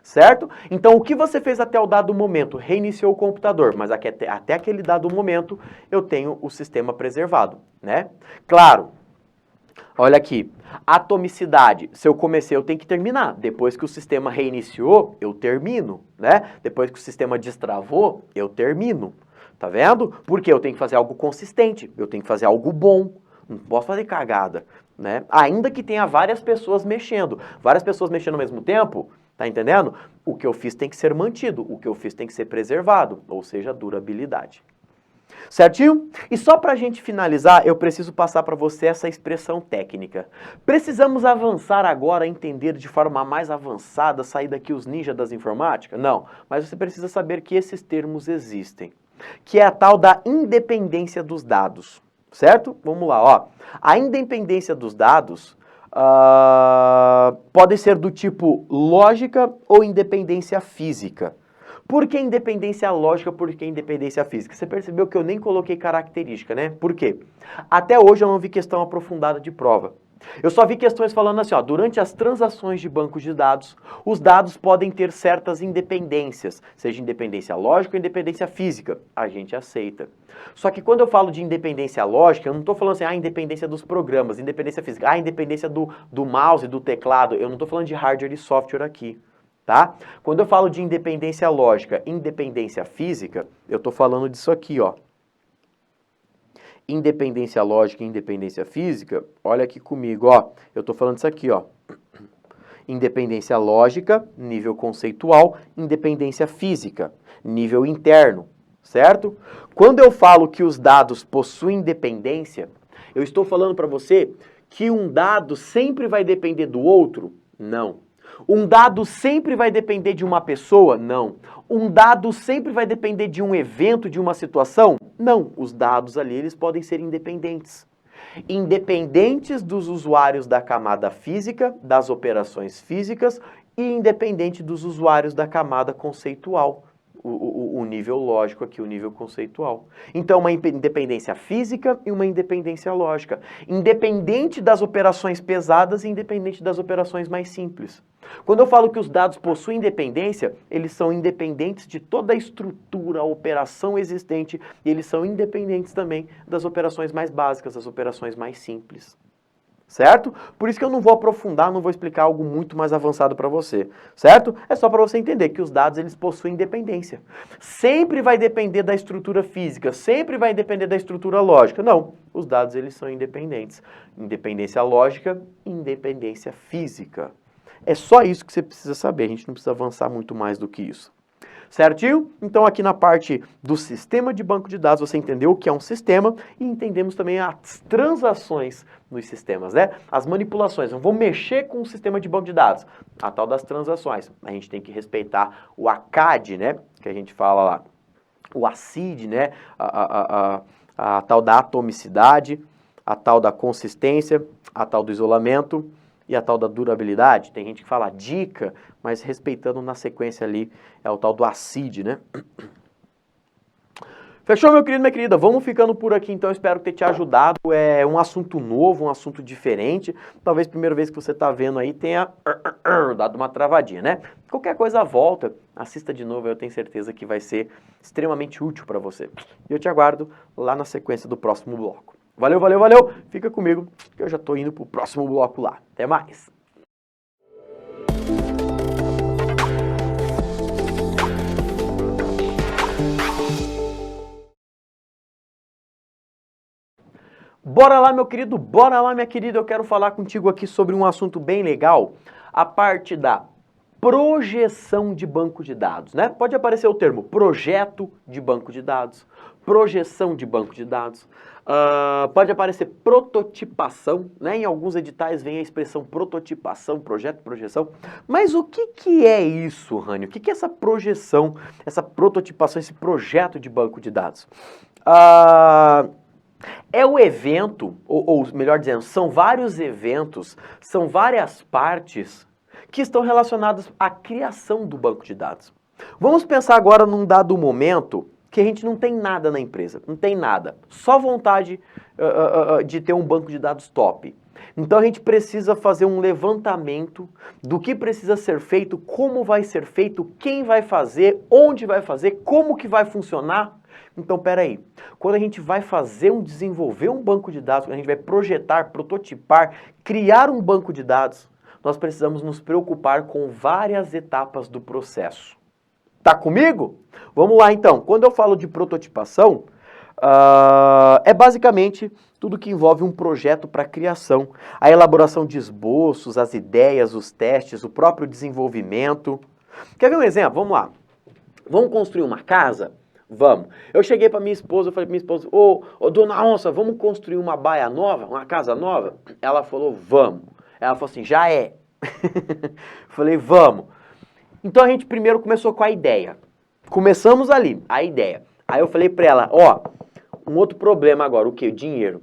Certo? Então, o que você fez até o dado momento? Reiniciou o computador, mas até aquele dado momento eu tenho o sistema preservado, né? Claro, olha aqui, atomicidade, se eu comecei eu tenho que terminar. Depois que o sistema reiniciou, eu termino, né? Depois que o sistema destravou, eu termino. Tá vendo? Porque eu tenho que fazer algo consistente, eu tenho que fazer algo bom, não posso fazer cagada, né? Ainda que tenha várias pessoas mexendo ao mesmo tempo... Tá entendendo? O que eu fiz tem que ser mantido, o que eu fiz tem que ser preservado, ou seja, durabilidade. Certinho? E só pra gente finalizar, eu preciso passar para você essa expressão técnica. Precisamos avançar agora, entender de forma mais avançada, sair daqui os ninjas das informáticas? Não, mas você precisa saber que esses termos existem, que é a tal da independência dos dados, certo? Vamos lá, ó. A independência dos dados... pode ser do tipo lógica ou independência física. Por que independência lógica, por que independência física? Você percebeu que eu nem coloquei característica, né? Por quê? Até hoje eu não vi questão aprofundada de prova. Eu só vi questões falando assim, ó, durante as transações de bancos de dados, os dados podem ter certas independências, seja independência lógica ou independência física. A gente aceita. Só que quando eu falo de independência lógica, eu não estou falando assim, independência dos programas, independência física, independência do mouse, do teclado. Eu não estou falando de hardware e software aqui, tá? Quando eu falo de independência lógica, independência física, eu estou falando disso aqui, ó. Independência lógica e independência física, olha aqui comigo, ó. Eu estou falando isso aqui, ó. Independência lógica, nível conceitual, independência física, nível interno, certo? Quando eu falo que os dados possuem independência, eu estou falando para você que um dado sempre vai depender do outro? Não. Um dado sempre vai depender de uma pessoa? Não. Um dado sempre vai depender de um evento, de uma situação? Não. Os dados ali, eles podem ser independentes. Independentes dos usuários da camada física, das operações físicas, e independente dos usuários da camada conceitual. O nível lógico aqui, o nível conceitual. Então, uma independência física e uma independência lógica. Independente das operações pesadas e independente das operações mais simples. Quando eu falo que os dados possuem independência, eles são independentes de toda a estrutura, a operação existente, e eles são independentes também das operações mais básicas, das operações mais simples. Certo? Por isso que eu não vou aprofundar, não vou explicar algo muito mais avançado para você, certo? É só para você entender que os dados, eles possuem independência. Sempre vai depender da estrutura física, sempre vai depender da estrutura lógica. Não, os dados, eles são independentes. Independência lógica, independência física. É só isso que você precisa saber, a gente não precisa avançar muito mais do que isso. Certinho? Então aqui na parte do sistema de banco de dados você entendeu o que é um sistema e entendemos também as transações nos sistemas, né? As manipulações. Eu vou mexer com o sistema de banco de dados. A tal das transações. A gente tem que respeitar o ACAD, né? Que a gente fala lá. O ACID, né? A tal da atomicidade, a tal da consistência, a tal do isolamento e a tal da durabilidade. Tem gente que fala dica, mas respeitando na sequência ali, é o tal do ACID, né? Fechou, meu querido, minha querida? Vamos ficando por aqui, então. Espero ter te ajudado. É um assunto novo, um assunto diferente. Talvez a primeira vez que você está vendo aí tenha dado uma travadinha, né? Qualquer coisa, volta, assista de novo. Eu tenho certeza que vai ser extremamente útil para você. E eu te aguardo lá na sequência do próximo bloco. Valeu, valeu, valeu. Fica comigo, que eu já tô indo pro próximo bloco lá. Até mais. Bora lá, meu querido, bora lá, minha querida. Eu quero falar contigo aqui sobre um assunto bem legal. A parte da projeção de banco de dados, né? Pode aparecer o termo projeto de banco de dados, projeção de banco de dados. Pode aparecer prototipação, né? Em alguns editais vem a expressão prototipação, projeto, projeção. Mas o que é isso, Rânio? O que é essa projeção, essa prototipação, esse projeto de banco de dados? É o evento, ou melhor dizendo, são vários eventos, são várias partes que estão relacionadas à criação do banco de dados. Vamos pensar agora num dado momento que a gente não tem nada na empresa, não tem nada, só vontade de ter um banco de dados top. Então a gente precisa fazer um levantamento do que precisa ser feito, como vai ser feito, quem vai fazer, onde vai fazer, como que vai funcionar. Então, peraí, quando a gente vai desenvolver um banco de dados, quando a gente vai projetar, prototipar, criar um banco de dados, nós precisamos nos preocupar com várias etapas do processo. Tá comigo? Vamos lá então. Quando eu falo de prototipação, é basicamente tudo que envolve um projeto para criação, a elaboração de esboços, as ideias, os testes, o próprio desenvolvimento. Quer ver um exemplo? Vamos lá. Vamos construir uma casa? Vamos. Eu cheguei para minha esposa, eu falei para minha esposa, ô dona Onça, vamos construir uma baia nova, uma casa nova? Ela falou, vamos. Ela falou assim, já é. Falei, vamos. Então a gente primeiro começou com a ideia. Começamos ali, a ideia. Aí eu falei para ela, ó, um outro problema agora, o quê? O dinheiro.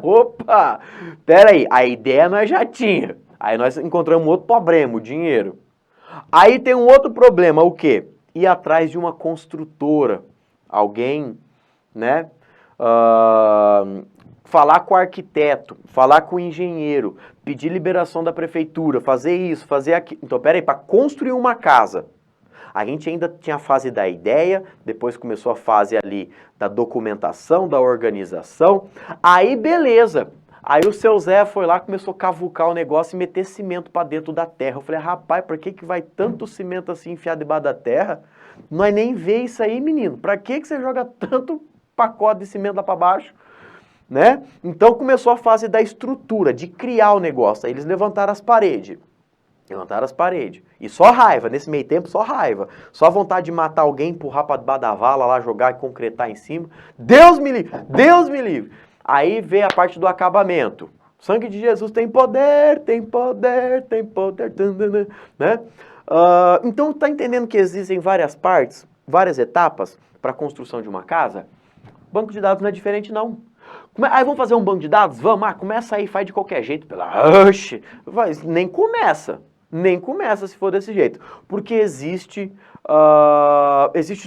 Opa, peraí, a ideia nós já tinha. Aí nós encontramos um outro problema, o dinheiro. Aí tem um outro problema, o quê? Ir atrás de uma construtora, alguém, né, falar com o arquiteto, falar com o engenheiro, pedir liberação da prefeitura, fazer isso, fazer aquilo. Então, peraí, para construir uma casa, a gente ainda tinha a fase da ideia, depois começou a fase ali da documentação, da organização. Aí, beleza. Aí o seu Zé foi lá, começou a cavucar o negócio e meter cimento para dentro da terra. Eu falei, rapaz, por que vai tanto cimento assim enfiado debaixo da terra? Nós nem vê isso aí, menino. Para que você joga tanto pacote de cimento lá para baixo? Né? Então começou a fase da estrutura, de criar o negócio. Aí eles levantaram as paredes. Levantaram as paredes. E só raiva, nesse meio tempo, só raiva. Só vontade de matar alguém, empurrar para debaixo da vala lá, jogar e concretar em cima. Deus me livre! Deus me livre! Aí vem a parte do acabamento. O sangue de Jesus tem poder, tem poder, tem poder, né? Então tá entendendo que existem várias partes, várias etapas para a construção de uma casa? Banco de dados não é diferente não. Aí vamos fazer um banco de dados? Vamos, começa aí, faz de qualquer jeito. Oxe, nem começa. Nem começa se for desse jeito. Porque existe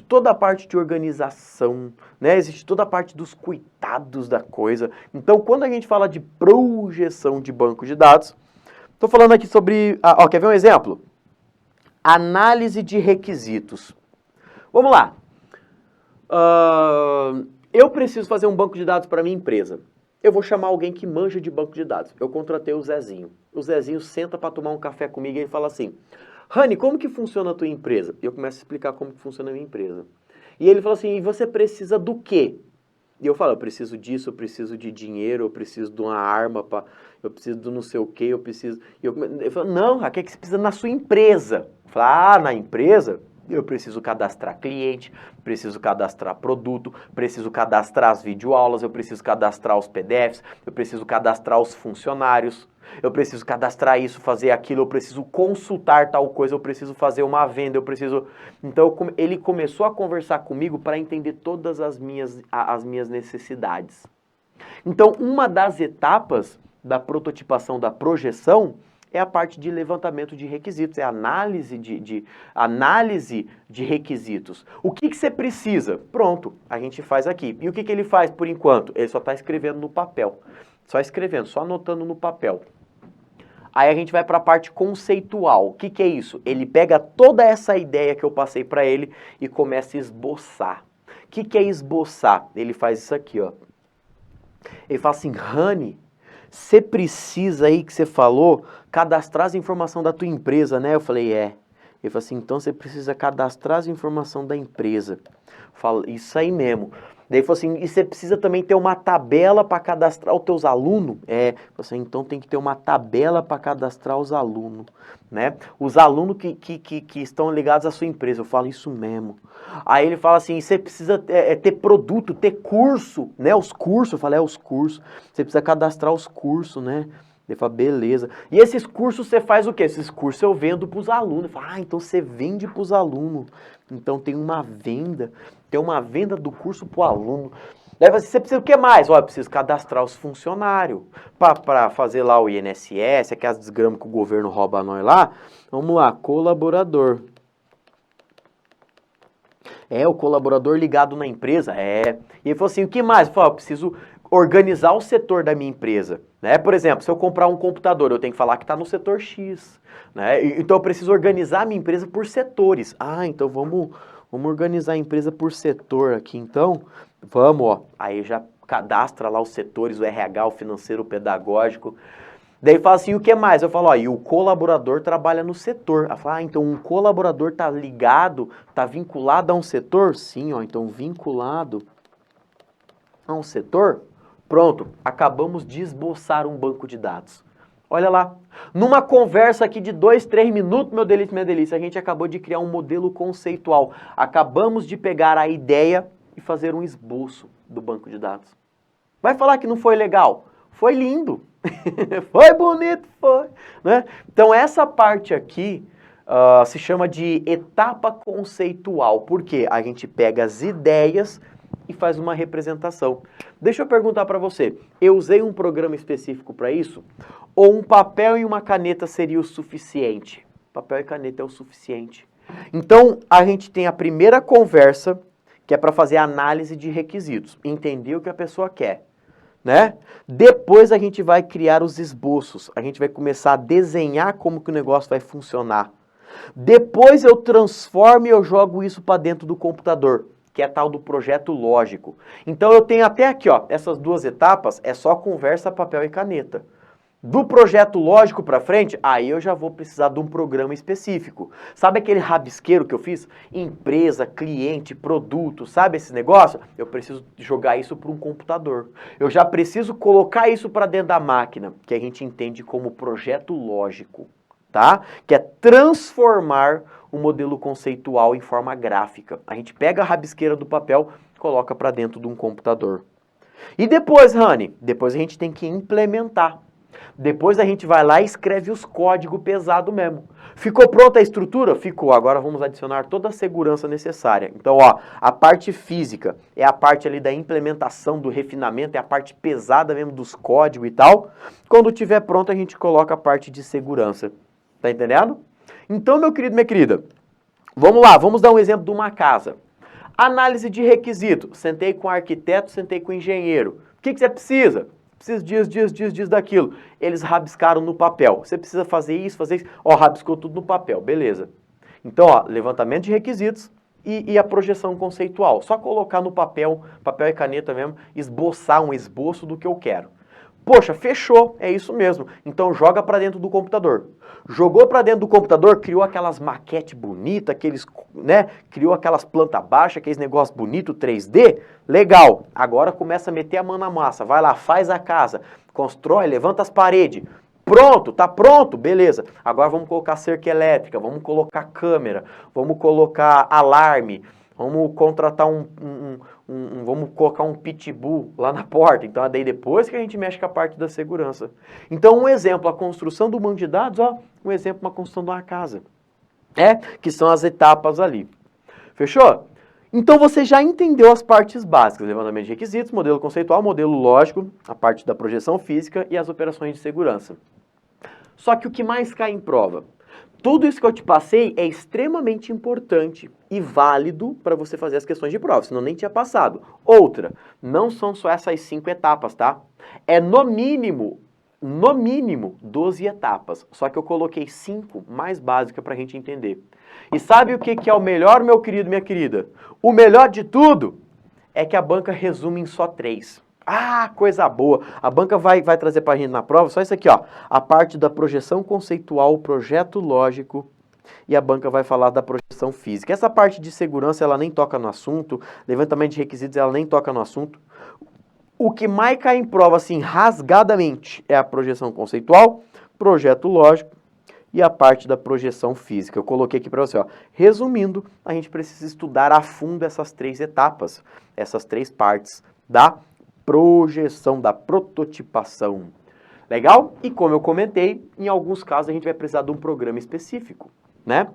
toda a parte de organização, né? Existe toda a parte dos cuidados da coisa. Então, quando a gente fala de projeção de banco de dados, estou falando aqui sobre... quer ver um exemplo? Análise de requisitos. Vamos lá. Eu preciso fazer um banco de dados para minha empresa. Eu vou chamar alguém que manja de banco de dados. Eu contratei o Zezinho. O Zezinho senta para tomar um café comigo e ele fala assim, Rani, como que funciona a tua empresa? E eu começo a explicar como que funciona a minha empresa. E ele fala assim, e você precisa do quê? E eu falo, eu preciso disso, eu preciso de dinheiro, eu preciso de uma arma, eu preciso do não sei o quê, eu preciso... Ele fala, não, Raquel, que você precisa na sua empresa. Eu falo, na empresa... Eu preciso cadastrar cliente, preciso cadastrar produto, preciso cadastrar as videoaulas, eu preciso cadastrar os PDFs, eu preciso cadastrar os funcionários, eu preciso cadastrar isso, fazer aquilo, eu preciso consultar tal coisa, eu preciso fazer uma venda, eu preciso... Então ele começou a conversar comigo para entender todas as minhas necessidades. Então uma das etapas da prototipação, da projeção, é a parte de levantamento de requisitos, é a análise de requisitos. O que você precisa? Pronto, a gente faz aqui. E o que ele faz por enquanto? Ele só está escrevendo no papel. Só escrevendo, só anotando no papel. Aí a gente vai para a parte conceitual. O que é isso? Ele pega toda essa ideia que eu passei para ele e começa a esboçar. O que é esboçar? Ele faz isso aqui, ó. Ele fala assim, Rani, você precisa aí, que você falou, cadastrar as informações da tua empresa, né? Eu falei, é. Ele falou assim, então você precisa cadastrar as informações da empresa. Eu falo, isso aí mesmo. Daí ele falou assim, e você precisa também ter uma tabela para cadastrar os teus alunos? É. Eu falei assim, então tem que ter uma tabela para cadastrar os alunos, né? Os alunos que estão ligados à sua empresa. Eu falo, isso mesmo. Aí ele fala assim, você precisa ter produto, ter curso, né? Os cursos, eu falei, os cursos. Você precisa cadastrar os cursos, né? Ele fala, beleza. E esses cursos você faz o quê? Esses cursos eu vendo para os alunos. Eu falo, então você vende para os alunos. Então tem uma venda do curso para o aluno. Daí você precisa o que mais? Eu preciso cadastrar os funcionários para fazer lá o INSS, aquelas desgramas que o governo rouba a nós lá. Vamos lá, colaborador. O colaborador ligado na empresa, E ele falou assim, o que mais? Eu falei, eu preciso organizar o setor da minha empresa, né? Por exemplo, se eu comprar um computador, eu tenho que falar que está no setor X, né? Então eu preciso organizar a minha empresa por setores. Então vamos organizar a empresa por setor aqui, então. Vamos, Aí já cadastra lá os setores, o RH, o financeiro, o pedagógico. Daí fala assim, o que mais? Eu falo, e o colaborador trabalha no setor. Ela fala, então um colaborador tá ligado, tá vinculado a um setor? Sim, então vinculado a um setor? Pronto, acabamos de esboçar um banco de dados. Olha lá, numa conversa aqui de 2, 3 minutos, meu delícia, minha delícia, a gente acabou de criar um modelo conceitual. Acabamos de pegar a ideia e fazer um esboço do banco de dados. Vai falar que não foi legal? Foi lindo. Foi bonito, foi. Né? Então essa parte aqui se chama de etapa conceitual. Por quê? A gente pega as ideias e faz uma representação. Deixa eu perguntar para você, eu usei um programa específico para isso? Ou um papel e uma caneta seria o suficiente? Papel e caneta é o suficiente. Então, a gente tem a primeira conversa, que é para fazer análise de requisitos, entender o que a pessoa quer. né? Depois a gente vai criar os esboços, a gente vai começar a desenhar como que o negócio vai funcionar. Depois eu transformo e eu jogo isso para dentro do computador, que é tal do projeto lógico. Então eu tenho até aqui, ó, essas duas etapas, é só conversa, papel e caneta. Do projeto lógico para frente, aí eu já vou precisar de um programa específico. Sabe aquele rabisqueiro que eu fiz? Empresa, cliente, produto, sabe esse negócio? Eu preciso jogar isso para um computador. Eu já preciso colocar isso para dentro da máquina, que a gente entende como projeto lógico, tá? Que é transformar o modelo conceitual em forma gráfica. A gente pega a rabisqueira do papel, coloca para dentro de um computador. E depois, Rani, depois a gente tem que implementar. Depois a gente vai lá e escreve os códigos pesados mesmo. Ficou pronta a estrutura? Ficou. Agora vamos adicionar toda a segurança necessária. Então, ó, a parte física é a parte ali da implementação, do refinamento, é a parte pesada mesmo dos códigos e tal. Quando tiver pronto, a gente coloca a parte de segurança. Tá entendendo? Então, meu querido, minha querida, vamos lá, vamos dar um exemplo de uma casa. Análise de requisito. Sentei com o arquiteto, sentei com o engenheiro. O que você precisa? Precisa disso, daquilo. Eles rabiscaram no papel. Você precisa fazer isso, fazer isso. Ó, rabiscou tudo no papel, beleza. Então, ó, levantamento de requisitos e a projeção conceitual. Só colocar no papel, papel e caneta mesmo, esboçar um esboço do que eu quero. Poxa, fechou, é isso mesmo. Então joga para dentro do computador. Jogou para dentro do computador, criou aquelas maquetes bonitas, aqueles, né? Criou aquelas plantas baixas, aqueles negócios bonitos 3D. Legal. Agora começa a meter a mão na massa. Vai lá, faz a casa, constrói, levanta as paredes. Pronto, tá pronto, beleza. Agora vamos colocar cerca elétrica, vamos colocar câmera, vamos colocar alarme, vamos contratar vamos colocar um pitbull lá na porta. Então, daí depois que a gente mexe com a parte da segurança. Então, um exemplo, a construção do banco de dados, ó, um exemplo, uma construção de uma casa. Que são as etapas ali. Fechou? Então, você já entendeu as partes básicas, levantamento de requisitos, modelo conceitual, modelo lógico, a parte da projeção física e as operações de segurança. Só que o que mais cai em prova? Tudo isso que eu te passei é extremamente importante e válido para você fazer as questões de prova, senão nem tinha passado. Outra, não são só essas 5 etapas, tá? É no mínimo 12 etapas, só que eu coloquei 5 mais básicas para a gente entender. E sabe o que é o melhor, meu querido, minha querida? O melhor de tudo é que a banca resume em só 3. Ah, coisa boa. A banca vai trazer para a gente na prova só isso aqui, ó. A parte da projeção conceitual, o projeto lógico, e a banca vai falar da projeção física. Essa parte de segurança, ela nem toca no assunto. Levantamento de requisitos, ela nem toca no assunto. O que mais cai em prova, assim, rasgadamente, é a projeção conceitual, projeto lógico e a parte da projeção física. Eu coloquei aqui para você, ó. Resumindo, a gente precisa estudar a fundo essas 3 etapas, essas 3 partes da projeção, da prototipação. Legal? E como eu comentei, em alguns casos a gente vai precisar de um programa específico, né?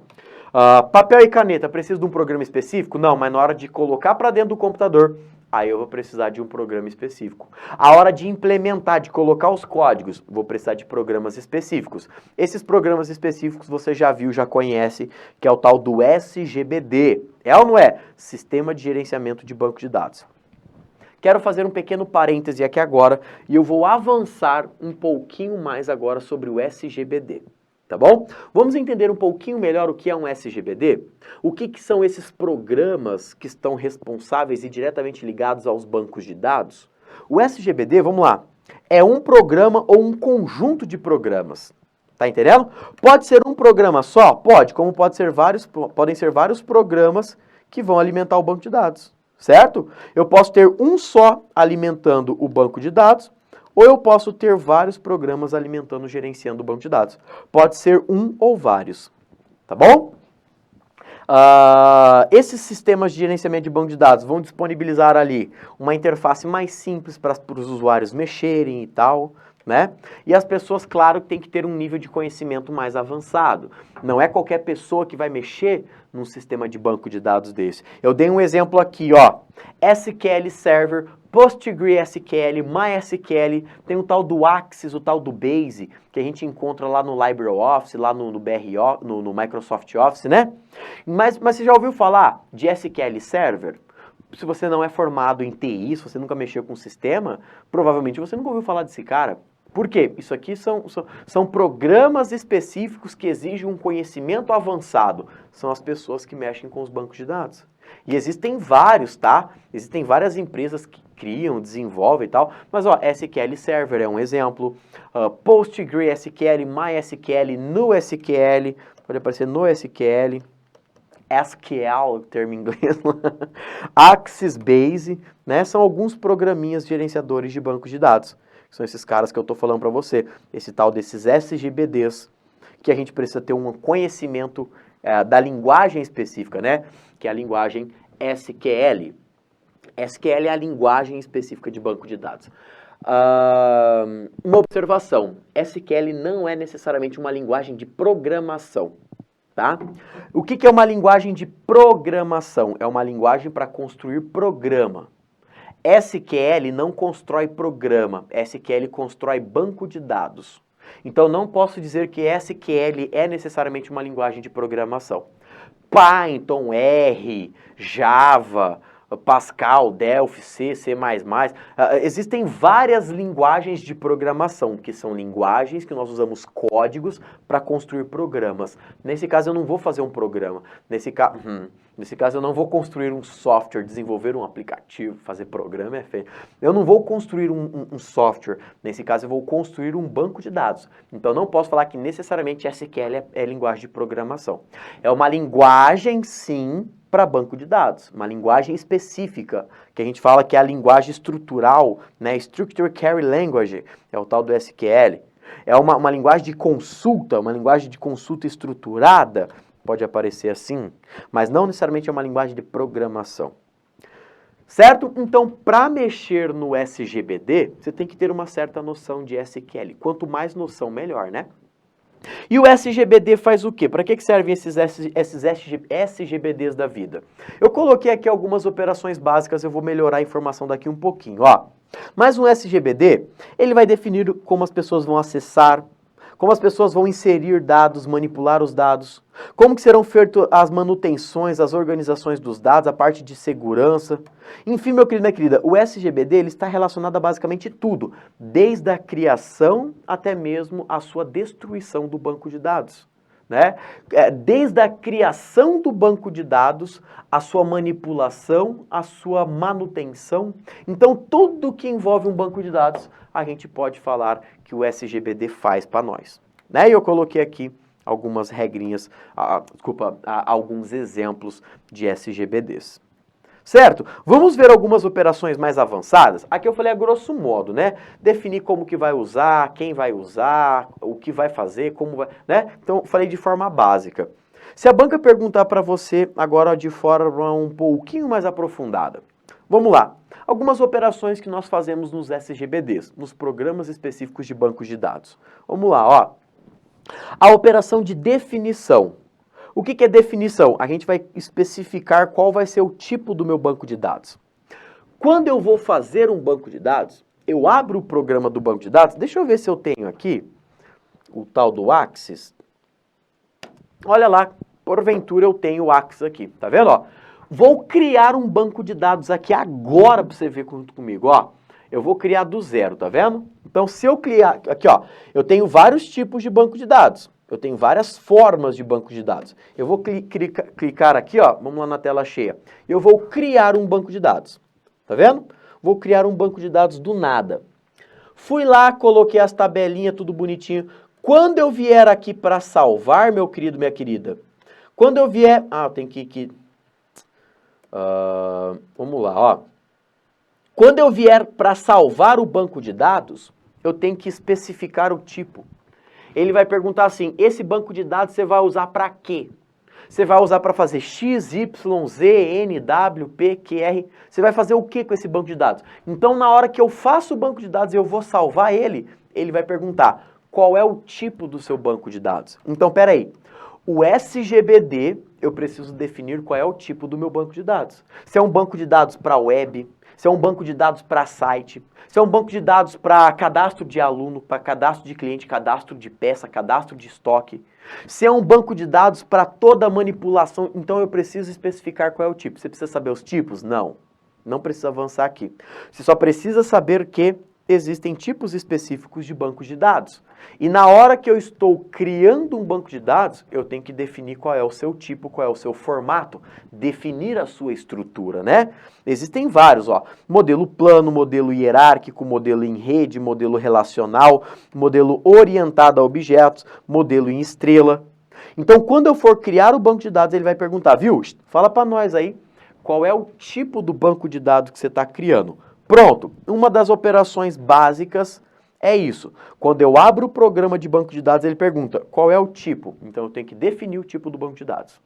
Papel e caneta, precisa de um programa específico? Não, mas na hora de colocar para dentro do computador, aí eu vou precisar de um programa específico. A hora de implementar, de colocar os códigos, vou precisar de programas específicos. Esses programas específicos você já viu, já conhece, que é o tal do SGBD. É ou não é? Sistema de Gerenciamento de Banco de Dados. Quero fazer um pequeno parêntese aqui agora e eu vou avançar um pouquinho mais agora sobre o SGBD, tá bom? Vamos entender um pouquinho melhor o que é um SGBD? O que são esses programas que estão responsáveis e diretamente ligados aos bancos de dados? O SGBD, vamos lá, é um programa ou um conjunto de programas. Tá entendendo? Pode ser um programa só? Pode, como podem ser vários programas que vão alimentar o banco de dados. Certo? Eu posso ter um só alimentando o banco de dados, ou eu posso ter vários programas alimentando, gerenciando o banco de dados. Pode ser um ou vários, tá bom? Esses sistemas de gerenciamento de banco de dados vão disponibilizar ali uma interface mais simples para os usuários mexerem e tal, né? E as pessoas, claro, têm que ter um nível de conhecimento mais avançado. Não é qualquer pessoa que vai mexer num sistema de banco de dados desse. Eu dei um exemplo aqui, ó. SQL Server, PostgreSQL, MySQL, tem o tal do Axis, o tal do Base, que a gente encontra lá no LibreOffice, lá no Microsoft Office, né? Mas você já ouviu falar de SQL Server? se você não é formado em TI, se você nunca mexeu com o sistema, provavelmente você nunca ouviu falar desse cara. Por quê? Isso aqui são programas específicos que exigem um conhecimento avançado. São as pessoas que mexem com os bancos de dados. E existem vários, tá? Existem várias empresas que criam, desenvolvem e tal. Mas, ó, SQL Server é um exemplo. PostgreSQL, MySQL, NoSQL. Pode aparecer NoSQL. SQL, termo em inglês. Access Base, né? São alguns programinhas gerenciadores de bancos de dados. São esses caras que eu estou falando para você. Esse tal desses SGBDs, que a gente precisa ter um conhecimento da linguagem específica, né? Que é a linguagem SQL. SQL é a linguagem específica de banco de dados. Uma observação. SQL não é necessariamente uma linguagem de programação. Tá? O que é uma linguagem de programação? É uma linguagem para construir programa. SQL não constrói programa, SQL constrói banco de dados. Então não posso dizer que SQL é necessariamente uma linguagem de programação. Python, R, Java, Pascal, Delphi, C, C++. Existem várias linguagens de programação, que são linguagens que nós usamos códigos para construir programas. Nesse caso eu não vou fazer um programa. Nesse caso eu não vou construir um software, desenvolver um aplicativo, fazer programa é feio. Eu não vou construir um software. Nesse caso eu vou construir um banco de dados. Então não posso falar que necessariamente SQL é linguagem de programação. É uma linguagem, sim, para banco de dados, uma linguagem específica, que a gente fala que é a linguagem estrutural, né? Structure Query Language, é o tal do SQL. É uma linguagem de consulta, uma linguagem de consulta estruturada, pode aparecer assim, mas não necessariamente é uma linguagem de programação. Certo? Então, para mexer no SGBD, você tem que ter uma certa noção de SQL. Quanto mais noção, melhor, né? E o SGBD faz o quê? Para que servem esses SGBDs da vida? Eu coloquei aqui algumas operações básicas, eu vou melhorar a informação daqui um pouquinho, ó. Mas um SGBD, ele vai definir como as pessoas vão acessar, como as pessoas vão inserir dados, manipular os dados, como que serão feitas as manutenções, as organizações dos dados, a parte de segurança. Enfim, meu querido, minha querida, o SGBD ele está relacionado a basicamente tudo, desde a criação até mesmo a sua destruição do banco de dados. Né? Desde a criação do banco de dados, a sua manipulação, a sua manutenção. Então, tudo que envolve um banco de dados, a gente pode falar que o SGBD faz para nós. Né? E eu coloquei aqui algumas regrinhas, alguns exemplos de SGBDs. Certo? Vamos ver algumas operações mais avançadas? Aqui eu falei a grosso modo, né? Definir como que vai usar, quem vai usar, o que vai fazer, como vai, né? Então, falei de forma básica. Se a banca perguntar para você agora de forma um pouquinho mais aprofundada, vamos lá. Algumas operações que nós fazemos nos SGBDs, nos programas específicos de bancos de dados. Vamos lá, ó. A operação de definição. O que é definição? A gente vai especificar qual vai ser o tipo do meu banco de dados. Quando eu vou fazer um banco de dados, eu abro o programa do banco de dados. Deixa eu ver se eu tenho aqui o tal do Axis. Olha lá, porventura eu tenho o Axis aqui, tá vendo? Ó, vou criar um banco de dados aqui agora para você ver junto comigo, ó. Eu vou criar do zero, tá vendo? Então, se eu criar... Aqui, ó, eu tenho vários tipos de banco de dados. Eu tenho várias formas de banco de dados. Eu vou clicar aqui, ó, vamos lá na tela cheia. Eu vou criar um banco de dados. Tá vendo? Vou criar um banco de dados do nada. Fui lá, coloquei as tabelinhas, tudo bonitinho. Quando eu vier aqui para salvar, meu querido, minha querida, quando eu vier... eu tenho que ir aqui... vamos lá, ó. Quando eu vier para salvar o banco de dados, eu tenho que especificar o tipo. Ele vai perguntar assim, esse banco de dados você vai usar para quê? Você vai usar para fazer X, Y, Z, N, W, P, Q, R. Você vai fazer o que com esse banco de dados? Então, na hora que eu faço o banco de dados e eu vou salvar ele, ele vai perguntar qual é o tipo do seu banco de dados. Então, peraí. O SGBD, eu preciso definir qual é o tipo do meu banco de dados. Se é um banco de dados para web, se é um banco de dados para site, se é um banco de dados para cadastro de aluno, para cadastro de cliente, cadastro de peça, cadastro de estoque. Se é um banco de dados para toda manipulação, então eu preciso especificar qual é o tipo. Você precisa saber os tipos? Não. Não precisa avançar aqui. Você só precisa saber que existem tipos específicos de bancos de dados. E na hora que eu estou criando um banco de dados, eu tenho que definir qual é o seu tipo, qual é o seu formato, definir a sua estrutura, né? Existem vários, ó. Modelo plano, modelo hierárquico, modelo em rede, modelo relacional, modelo orientado a objetos, modelo em estrela. Então, quando eu for criar o banco de dados, ele vai perguntar, viu? Fala para nós aí, qual é o tipo do banco de dados que você está criando? Pronto, uma das operações básicas é isso. Quando eu abro o programa de banco de dados, ele pergunta qual é o tipo. Então eu tenho que definir o tipo do banco de dados,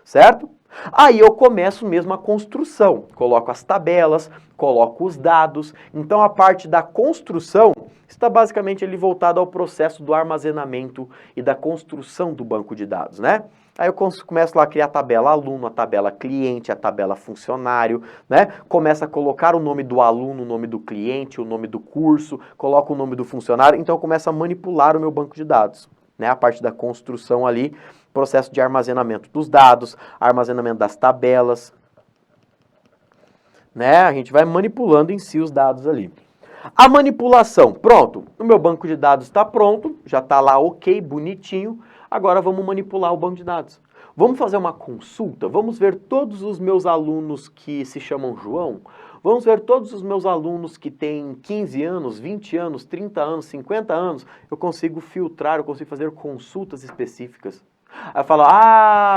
certo? Aí eu começo mesmo a construção. Coloco as tabelas, coloco os dados. Então a parte da construção está basicamente ali voltada ao processo do armazenamento e da construção do banco de dados, né? Aí eu começo lá a criar a tabela aluno, a tabela cliente, a tabela funcionário, né? Começo a colocar o nome do aluno, o nome do cliente, o nome do curso, coloco o nome do funcionário, então eu começo a manipular o meu banco de dados, né? A parte da construção ali, processo de armazenamento dos dados, armazenamento das tabelas, né? A gente vai manipulando em si os dados ali. A manipulação, pronto, o meu banco de dados está pronto, já está lá ok, bonitinho. Agora vamos manipular o banco de dados. Vamos fazer uma consulta? Vamos ver todos os meus alunos que se chamam João? Vamos ver todos os meus alunos que têm 15 anos, 20 anos, 30 anos, 50 anos? Eu consigo filtrar, eu consigo fazer consultas específicas. Aí eu falo,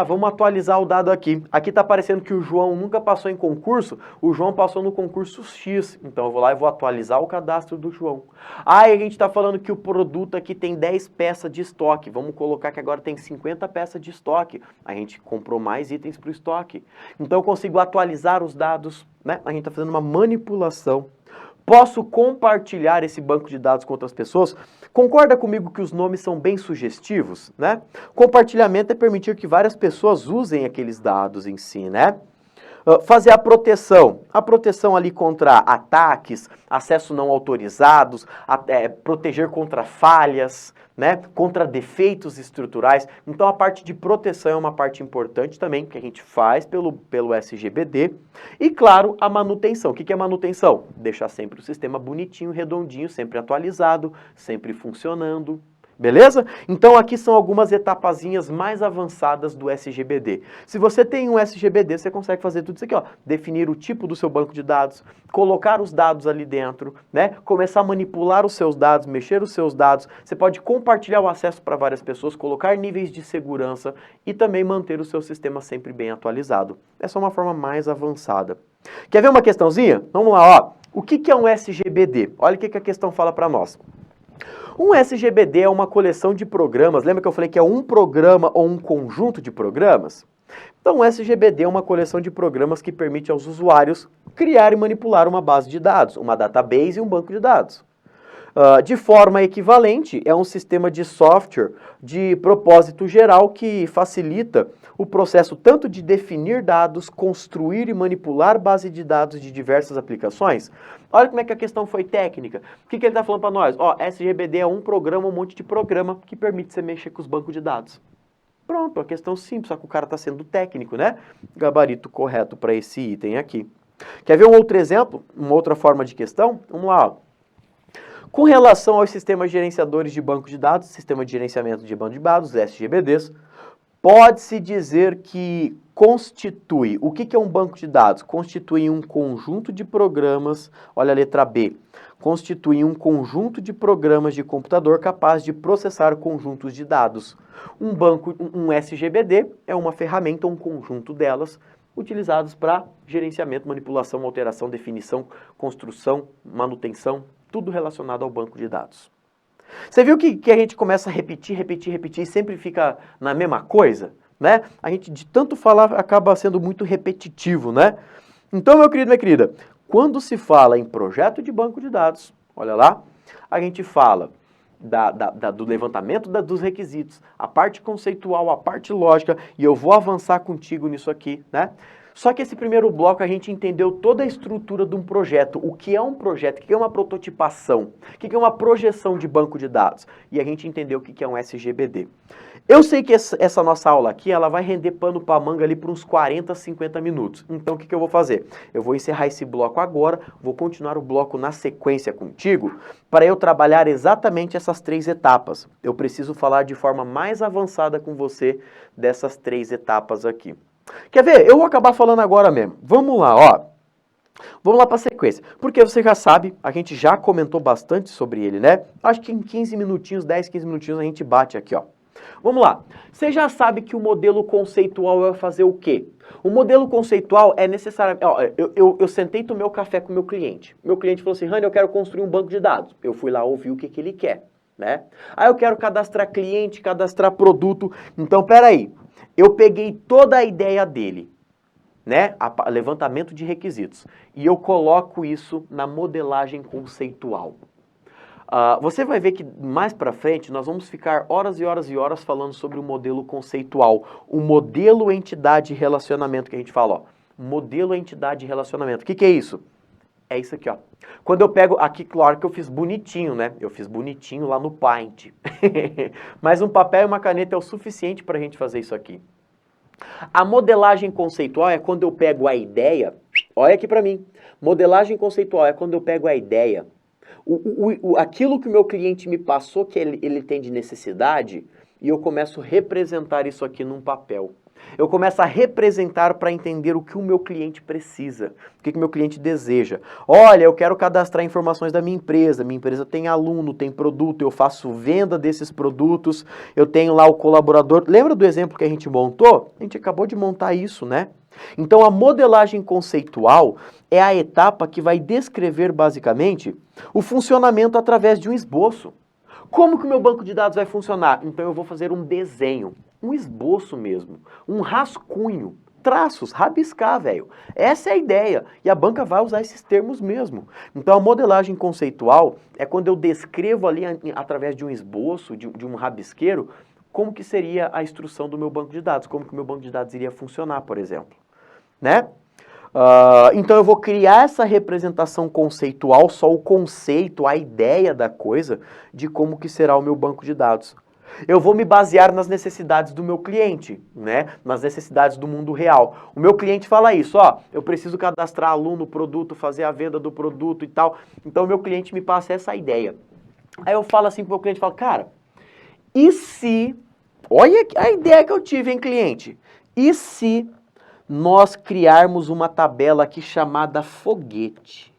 vamos atualizar o dado aqui. Aqui está aparecendo que o João nunca passou em concurso, o João passou no concurso X. Então eu vou lá e vou atualizar o cadastro do João. Aí a gente está falando que o produto aqui tem 10 peças de estoque. Vamos colocar que agora tem 50 peças de estoque. A gente comprou mais itens para o estoque. Então eu consigo atualizar os dados, né? A gente está fazendo uma manipulação. Posso compartilhar esse banco de dados com outras pessoas? Concorda comigo que os nomes são bem sugestivos, né? Compartilhamento é permitir que várias pessoas usem aqueles dados em si, né? Fazer a proteção ali contra ataques, acesso não autorizados, proteger contra falhas, né? Contra defeitos estruturais. Então a parte de proteção é uma parte importante também, que a gente faz pelo SGBD. E claro, a manutenção. O que é manutenção? Deixar sempre o sistema bonitinho, redondinho, sempre atualizado, sempre funcionando. Beleza? Então aqui são algumas etapazinhas mais avançadas do SGBD. Se você tem um SGBD, você consegue fazer tudo isso aqui, ó. Definir o tipo do seu banco de dados, colocar os dados ali dentro, né? Começar a manipular os seus dados, mexer os seus dados. Você pode compartilhar o acesso para várias pessoas, colocar níveis de segurança e também manter o seu sistema sempre bem atualizado. Essa é uma forma mais avançada. Quer ver uma questãozinha? Vamos lá, ó. O que é um SGBD? Olha o que a questão fala para nós. Um SGBD é uma coleção de programas. Lembra que eu falei que é um programa ou um conjunto de programas? Então, o SGBD é uma coleção de programas que permite aos usuários criar e manipular uma base de dados, uma database e um banco de dados. De forma equivalente, é um sistema de software de propósito geral que facilita o processo tanto de definir dados, construir e manipular base de dados de diversas aplicações. Olha como é que a questão foi técnica. O que ele está falando para nós? SGBD é um programa, um monte de programa que permite você mexer com os bancos de dados. Pronto, a questão simples, só que o cara está sendo técnico, né? Gabarito correto para esse item aqui. Quer ver um outro exemplo? Uma outra forma de questão? Vamos lá, ó. Com relação aos sistemas gerenciadores de banco de dados, sistema de gerenciamento de banco de dados, SGBDs, pode-se dizer que constitui, o que é um banco de dados? Constitui um conjunto de programas, olha a letra B, constitui conjunto de programas de computador capaz de processar conjuntos de dados. Um SGBD é uma ferramenta, um conjunto delas, utilizados para gerenciamento, manipulação, alteração, definição, construção, manutenção, tudo relacionado ao banco de dados. Você viu que a gente começa a repetir e sempre fica na mesma coisa, né? A gente, de tanto falar, acaba sendo muito repetitivo, né? Então, meu querido, minha querida, quando se fala em projeto de banco de dados, olha lá, a gente fala do levantamento dos requisitos, a parte conceitual, a parte lógica, e eu vou avançar contigo nisso aqui, né? Só que esse primeiro bloco a gente entendeu toda a estrutura de um projeto, o que é um projeto, o que é uma prototipação, o que é uma projeção de banco de dados, e a gente entendeu o que é um SGBD. Eu sei que essa nossa aula aqui, ela vai render pano para manga ali por uns 40, 50 minutos. Então, o que eu vou fazer? Eu vou encerrar esse bloco agora, vou continuar o bloco na sequência contigo, para eu trabalhar exatamente essas 3 etapas. Eu preciso falar de forma mais avançada com você dessas 3 etapas aqui. Quer ver? Eu vou acabar falando agora mesmo. Vamos lá, ó. Vamos lá para a sequência. Porque você já sabe, a gente já comentou bastante sobre ele, né? Acho que em 15 minutinhos, 10, 15 minutinhos a gente bate aqui, ó. Vamos lá. Você já sabe que o modelo conceitual vai fazer o quê? O modelo conceitual é necessário... Ó, eu sentei e tomei o café com o meu cliente. Meu cliente falou assim, Rani, eu quero construir um banco de dados. Eu fui lá ouvir o que ele quer, né? Aí eu quero cadastrar cliente, cadastrar produto. Então, peraí. Eu peguei toda a ideia dele, né? Levantamento de requisitos. E eu coloco isso na modelagem conceitual. Você vai ver que mais pra frente nós vamos ficar horas e horas e horas falando sobre o modelo conceitual, o modelo entidade relacionamento que a gente fala, ó. Modelo entidade relacionamento. O que é isso? É isso aqui, ó. Quando eu pego aqui, claro que eu fiz bonitinho, né? Eu fiz bonitinho lá no Paint. Mas um papel e uma caneta é o suficiente pra gente fazer isso aqui. A modelagem conceitual é quando eu pego a ideia, olha aqui pra mim. Modelagem conceitual é quando eu pego a ideia, aquilo que o meu cliente me passou que ele tem de necessidade, e eu começo a representar isso aqui num papel. Eu começo a representar para entender o que o meu cliente precisa, o que o meu cliente deseja. Olha, eu quero cadastrar informações da minha empresa tem aluno, tem produto, eu faço venda desses produtos, eu tenho lá o colaborador. Lembra do exemplo que a gente montou? A gente acabou de montar isso, né? Então a modelagem conceitual é a etapa que vai descrever basicamente o funcionamento através de um esboço. Como que o meu banco de dados vai funcionar? Então eu vou fazer um desenho, um esboço mesmo, um rascunho, traços, rabiscar, velho. Essa é a ideia. E a banca vai usar esses termos mesmo. Então a modelagem conceitual é quando eu descrevo ali através de um esboço, de um rabisqueiro, como que seria a instrução do meu banco de dados, como que o meu banco de dados iria funcionar, por exemplo. Né? Então eu vou criar essa representação conceitual, só o conceito, a ideia da coisa, de como que será o meu banco de dados. Eu vou me basear nas necessidades do meu cliente, né? Nas necessidades do mundo real. O meu cliente fala isso, ó, eu preciso cadastrar aluno, produto, fazer a venda do produto e tal. Então o meu cliente me passa essa ideia. Aí eu falo assim pro meu cliente, falo, cara, e se... Olha a ideia que eu tive, hein, cliente? E se nós criarmos uma tabela aqui chamada foguete?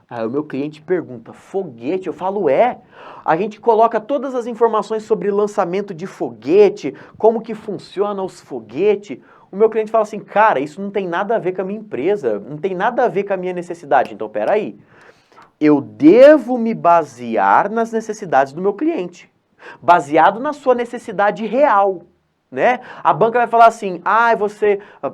Aí o meu cliente pergunta, foguete? Eu falo, a gente coloca todas as informações sobre lançamento de foguete, como que funciona os foguetes. O meu cliente fala assim, cara, isso não tem nada a ver com a minha empresa, não tem nada a ver com a minha necessidade. Então, peraí, eu devo me basear nas necessidades do meu cliente, baseado na sua necessidade real. Né? A banca vai falar assim,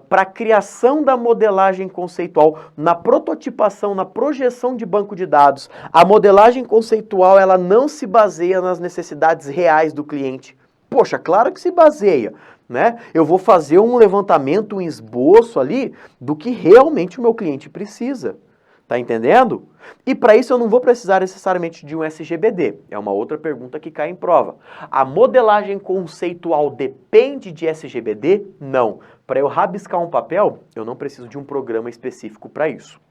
para a criação da modelagem conceitual, na prototipação, na projeção de banco de dados, a modelagem conceitual ela não se baseia nas necessidades reais do cliente. Poxa, claro que se baseia, né? Eu vou fazer um levantamento, um esboço ali do que realmente o meu cliente precisa. Tá entendendo? E para isso eu não vou precisar necessariamente de um SGBD. É uma outra pergunta que cai em prova. A modelagem conceitual depende de SGBD? Não. Para eu rabiscar um papel, eu não preciso de um programa específico para isso.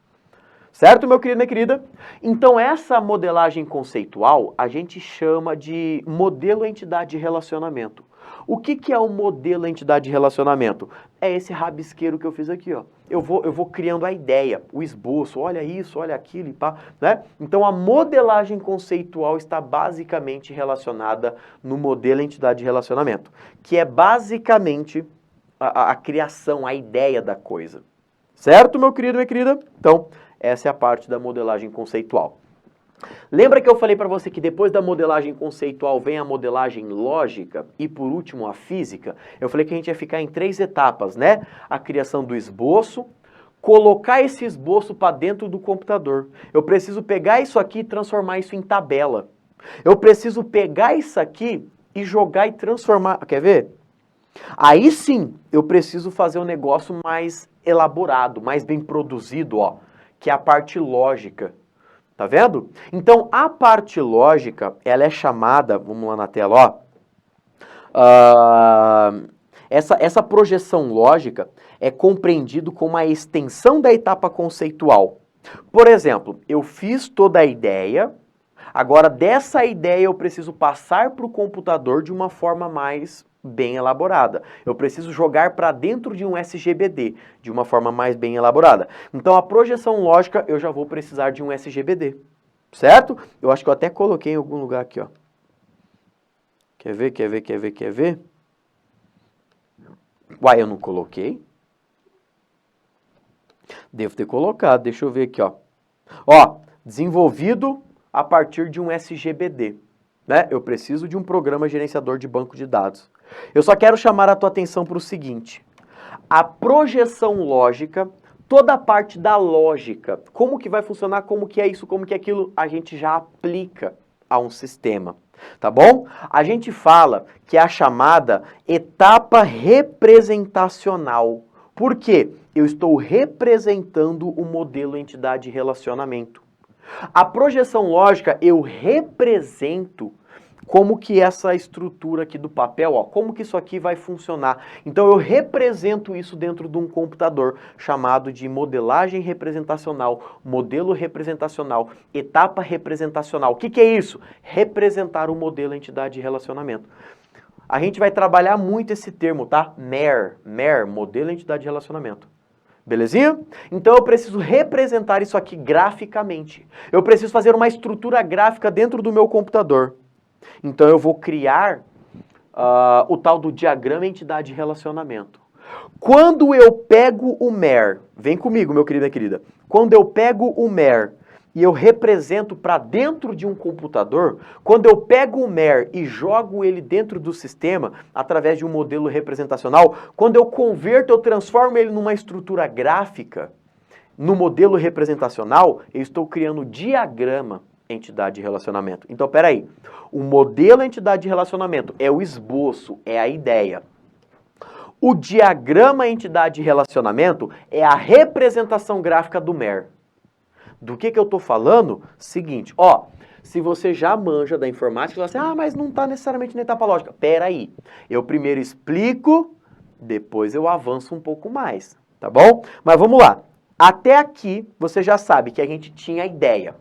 Certo, meu querido, minha querida? Então essa modelagem conceitual a gente chama de modelo entidade de relacionamento. O que é o modelo entidade de relacionamento? É esse rabisqueiro que eu fiz aqui, ó. Eu vou criando a ideia, o esboço, olha isso, olha aquilo e pá, né? Então a modelagem conceitual está basicamente relacionada no modelo entidade de relacionamento, que é basicamente a criação, a ideia da coisa. Certo, meu querido, minha querida? Então, essa é a parte da modelagem conceitual. Lembra que eu falei para você que depois da modelagem conceitual vem a modelagem lógica e por último a física? Eu falei que a gente ia ficar em 3 etapas, né? A criação do esboço, colocar esse esboço para dentro do computador. Eu preciso pegar isso aqui e transformar isso em tabela. Eu preciso pegar isso aqui e jogar e transformar... Quer ver? Aí sim, eu preciso fazer um negócio mais elaborado, mais bem produzido, ó, que é a parte lógica. Tá vendo? Então, a parte lógica, ela é chamada, vamos lá na tela, ó, Essa projeção lógica é compreendido como a extensão da etapa conceitual. Por exemplo, eu fiz toda a ideia, agora dessa ideia eu preciso passar para o computador de uma forma mais bem elaborada. Eu preciso jogar para dentro de um SGBD de uma forma mais bem elaborada. Então a projeção lógica eu já vou precisar de um SGBD, certo? Eu acho que eu até coloquei em algum lugar aqui, ó. Quer ver? Uai, eu não coloquei? Devo ter colocado, deixa eu ver aqui, ó. Ó, desenvolvido a partir de um SGBD, né? Eu preciso de um programa gerenciador de banco de dados. Eu só quero chamar a tua atenção para o seguinte. A projeção lógica, toda a parte da lógica, como que vai funcionar, como que é isso, como que é aquilo, a gente já aplica a um sistema, tá bom? A gente fala que é a chamada etapa representacional. Por quê? Eu estou representando o modelo entidade-relacionamento. A projeção lógica, eu represento como que essa estrutura aqui do papel, ó, como que isso aqui vai funcionar. Então eu represento isso dentro de um computador, chamado de modelagem representacional, modelo representacional, etapa representacional. O que que é isso? Representar o modelo entidade-relacionamento. A gente vai trabalhar muito esse termo, tá? MER, modelo entidade-relacionamento. Belezinha? Então eu preciso representar isso aqui graficamente. Eu preciso fazer uma estrutura gráfica dentro do meu computador. Então eu vou criar o tal do diagrama entidade-relacionamento. Quando eu pego o MER, vem comigo, meu querido e querida. Quando eu pego o MER e eu represento para dentro de um computador, quando eu pego o MER e jogo ele dentro do sistema, através de um modelo representacional, quando eu converto, eu transformo ele numa estrutura gráfica, no modelo representacional, eu estou criando o diagrama entidade-relacionamento. Então, peraí, o modelo entidade-relacionamento é o esboço, é a ideia. O diagrama entidade-relacionamento é a representação gráfica do MER. Do que eu estou falando? Seguinte, ó, se você já manja da informática, você fala assim, mas não está necessariamente na etapa lógica. Peraí, eu primeiro explico, depois eu avanço um pouco mais, tá bom? Mas vamos lá. Até aqui, você já sabe que a gente tinha a ideia.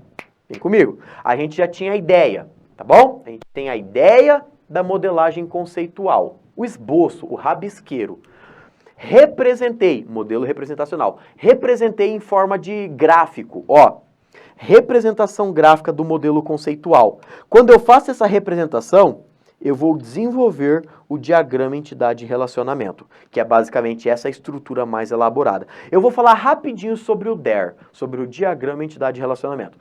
Vem comigo. A gente já tinha a ideia, tá bom? A gente tem a ideia da modelagem conceitual, o esboço, o rabisqueiro. Representei, modelo representacional, representei em forma de gráfico, ó, representação gráfica do modelo conceitual. Quando eu faço essa representação, eu vou desenvolver o diagrama entidade-relacionamento, que é basicamente essa estrutura mais elaborada. Eu vou falar rapidinho sobre o DER, sobre o diagrama entidade-relacionamento.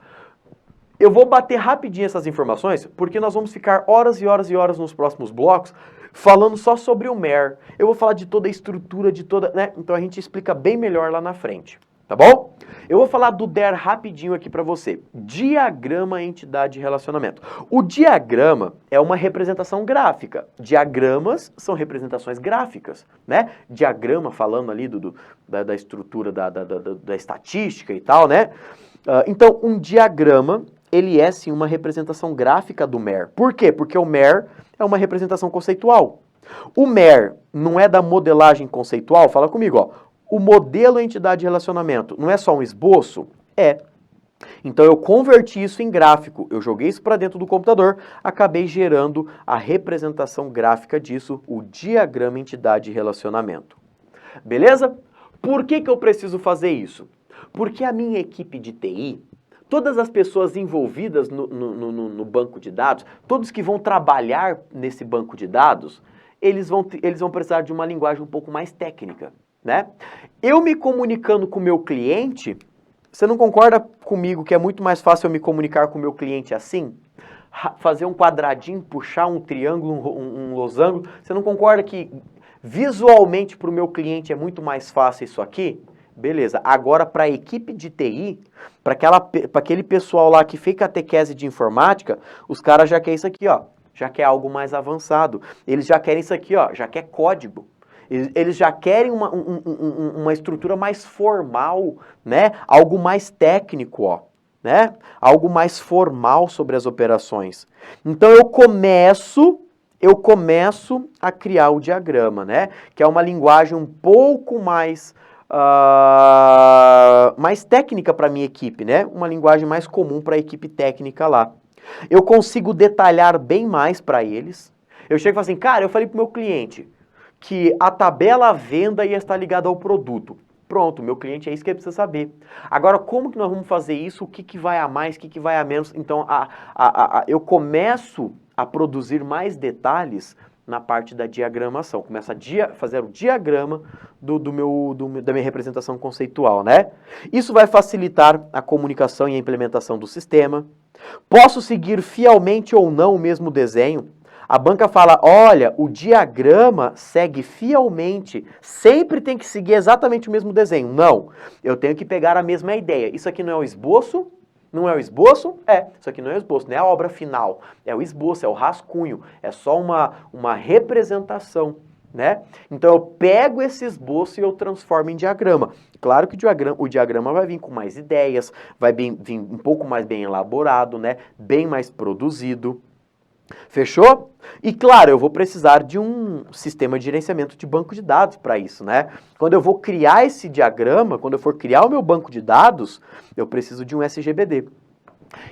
Eu vou bater rapidinho essas informações, porque nós vamos ficar horas e horas e horas nos próximos blocos falando só sobre o MER. Eu vou falar de toda a estrutura, de toda, né? Então a gente explica bem melhor lá na frente, tá bom? Eu vou falar do DER rapidinho aqui para você. Diagrama entidade-relacionamento. O diagrama é uma representação gráfica. Diagramas são representações gráficas, né? Diagrama falando ali da estrutura da estatística e tal, né? Então, um diagrama, ele é sim uma representação gráfica do MER. Por quê? Porque o MER é uma representação conceitual. O MER não é da modelagem conceitual? Fala comigo, ó. O modelo entidade-relacionamento não é só um esboço? É. Então eu converti isso em gráfico, eu joguei isso para dentro do computador, acabei gerando a representação gráfica disso, o diagrama entidade-relacionamento. Beleza? Por que eu preciso fazer isso? Porque a minha equipe de TI, todas as pessoas envolvidas no banco de dados, todos que vão trabalhar nesse banco de dados, eles vão precisar de uma linguagem um pouco mais técnica, né? Eu me comunicando com o meu cliente, você não concorda comigo que é muito mais fácil eu me comunicar com o meu cliente assim? Fazer um quadradinho, puxar um triângulo, um losango, você não concorda que visualmente para o meu cliente é muito mais fácil isso aqui? Beleza, agora para a equipe de TI, para aquele pessoal lá que fez catequese de informática, os caras já querem isso aqui, ó, já quer algo mais avançado. Eles já querem isso aqui, ó, já quer código. Eles já querem uma estrutura mais formal, né? Algo mais técnico, ó, né? Algo mais formal sobre as operações. Então eu começo eu começo a criar o diagrama, né? Que é uma linguagem um pouco mais, mais técnica para a minha equipe, né? Uma linguagem mais comum para a equipe técnica lá. Eu consigo detalhar bem mais para eles. Eu chego e falo assim, cara, eu falei pro meu cliente que a tabela venda ia estar ligada ao produto. Pronto, meu cliente é isso que ele precisa saber. Agora, como que nós vamos fazer isso? O que, que vai a mais? O que, que vai a menos? Então, eu começo a produzir mais detalhes na parte da diagramação. Começo a fazer o diagrama da minha representação conceitual, né? Isso vai facilitar a comunicação e a implementação do sistema. Posso seguir fielmente ou não o mesmo desenho. A banca fala, olha, o diagrama segue fielmente, sempre tem que seguir exatamente o mesmo desenho. Não, eu tenho que pegar a mesma ideia. Isso aqui não é o esboço? Não é o esboço? É, isso aqui não é o esboço, não é a obra final. É o esboço, é o rascunho, é só uma representação, né? Então eu pego esse esboço e eu transformo em diagrama. Claro que o diagrama vai vir com mais ideias, vai vir um pouco mais bem elaborado, né? Bem mais produzido. Fechou? E claro, eu vou precisar de um sistema de gerenciamento de banco de dados para isso, né? Quando eu vou criar esse diagrama, quando eu for criar o meu banco de dados, eu preciso de um SGBD.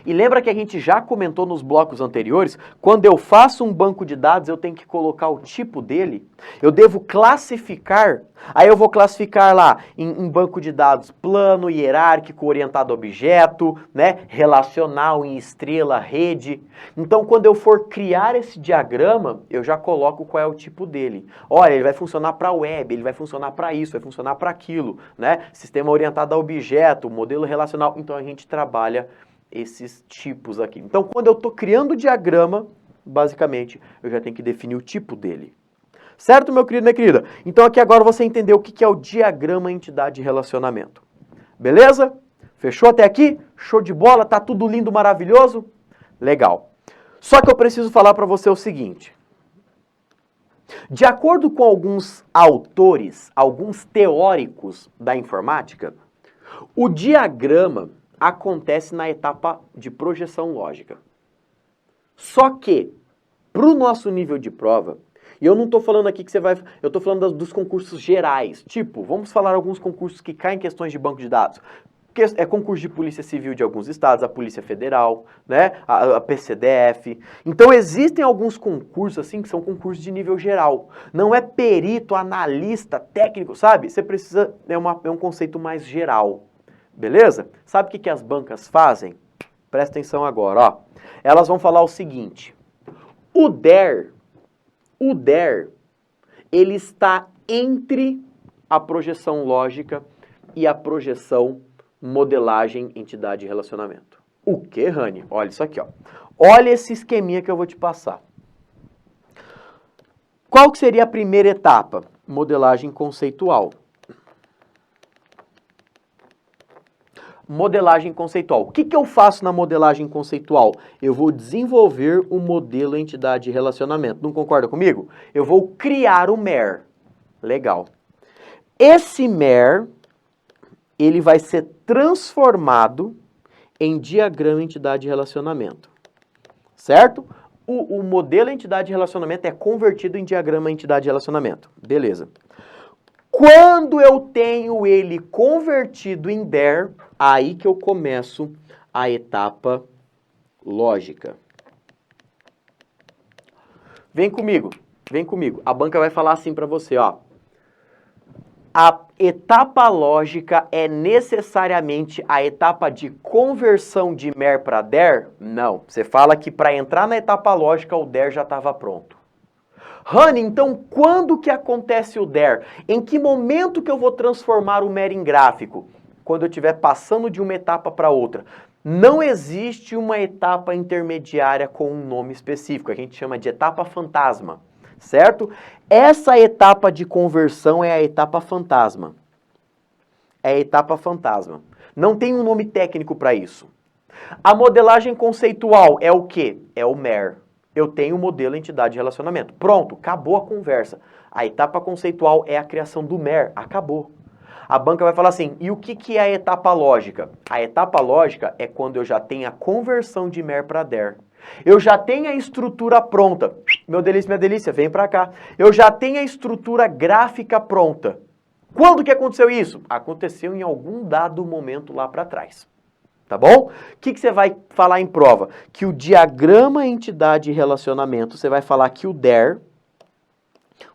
E lembra que a gente já comentou nos blocos anteriores, quando eu faço um banco de dados, eu tenho que colocar o tipo dele, eu devo classificar, aí eu vou classificar lá em banco de dados plano, hierárquico, orientado a objeto, né, relacional, em estrela, rede. Então, quando eu for criar esse diagrama, eu já coloco qual é o tipo dele. Olha, ele vai funcionar para web, ele vai funcionar para isso, vai funcionar para aquilo, né? Sistema orientado a objeto, modelo relacional. Então, a gente trabalha esses tipos aqui. Então, quando eu estou criando o diagrama, basicamente, eu já tenho que definir o tipo dele. Certo, meu querido, minha querida? Então, aqui agora você entendeu o que é o diagrama entidade relacionamento. Beleza? Fechou até aqui? Show de bola? Tá tudo lindo, maravilhoso? Legal. Só que eu preciso falar para você o seguinte. De acordo com alguns autores, alguns teóricos da informática, o diagrama acontece na etapa de projeção lógica. Só que, para o nosso nível de prova, e eu não estou falando aqui que você vai... Eu estou falando dos concursos gerais. Tipo, vamos falar alguns concursos que caem em questões de banco de dados. É concurso de Polícia Civil de alguns estados, a Polícia Federal, né, a PCDF. Então, existem alguns concursos, assim, que são concursos de nível geral. Não é perito, analista, técnico, sabe? Você precisa... É um conceito mais geral. Beleza? Sabe o que as bancas fazem? Presta atenção agora, ó. Elas vão falar o seguinte. O DER, ele está entre a projeção lógica e a projeção modelagem entidade e relacionamento. O que, Rani? Olha isso aqui, ó. Olha esse esqueminha que eu vou te passar. Qual que seria a primeira etapa? Modelagem conceitual. Modelagem conceitual. O que eu faço na modelagem conceitual? Eu vou desenvolver o modelo entidade e relacionamento. Não concorda comigo? Eu vou criar o MER. Legal. Esse MER, ele vai ser transformado em diagrama entidade e relacionamento. Certo? O modelo entidade e relacionamento é convertido em diagrama entidade e relacionamento. Beleza. Quando eu tenho ele convertido em DER, aí que eu começo a etapa lógica. Vem comigo, vem comigo. A banca vai falar assim para você, ó. A etapa lógica é necessariamente a etapa de conversão de MER para DER? Não. Você fala que para entrar na etapa lógica o DER já estava pronto. Rani, então quando que acontece o DER? Em que momento que eu vou transformar o MER em gráfico? Quando eu estiver passando de uma etapa para outra. Não existe uma etapa intermediária com um nome específico, a gente chama de etapa fantasma, certo? Essa etapa de conversão é a etapa fantasma. É a etapa fantasma. Não tem um nome técnico para isso. A modelagem conceitual é o quê? É o MER. Eu tenho o modelo entidade e relacionamento. Pronto, acabou a conversa. A etapa conceitual é a criação do MER. Acabou. A banca vai falar assim, e o que é a etapa lógica? A etapa lógica é quando eu já tenho a conversão de MER para DER. Eu já tenho a estrutura pronta. Meu delícia, minha delícia, vem para cá. Eu já tenho a estrutura gráfica pronta. Quando que aconteceu isso? Aconteceu em algum dado momento lá para trás. Tá bom? O que você vai falar em prova? Que o diagrama entidade e relacionamento, você vai falar que o DER,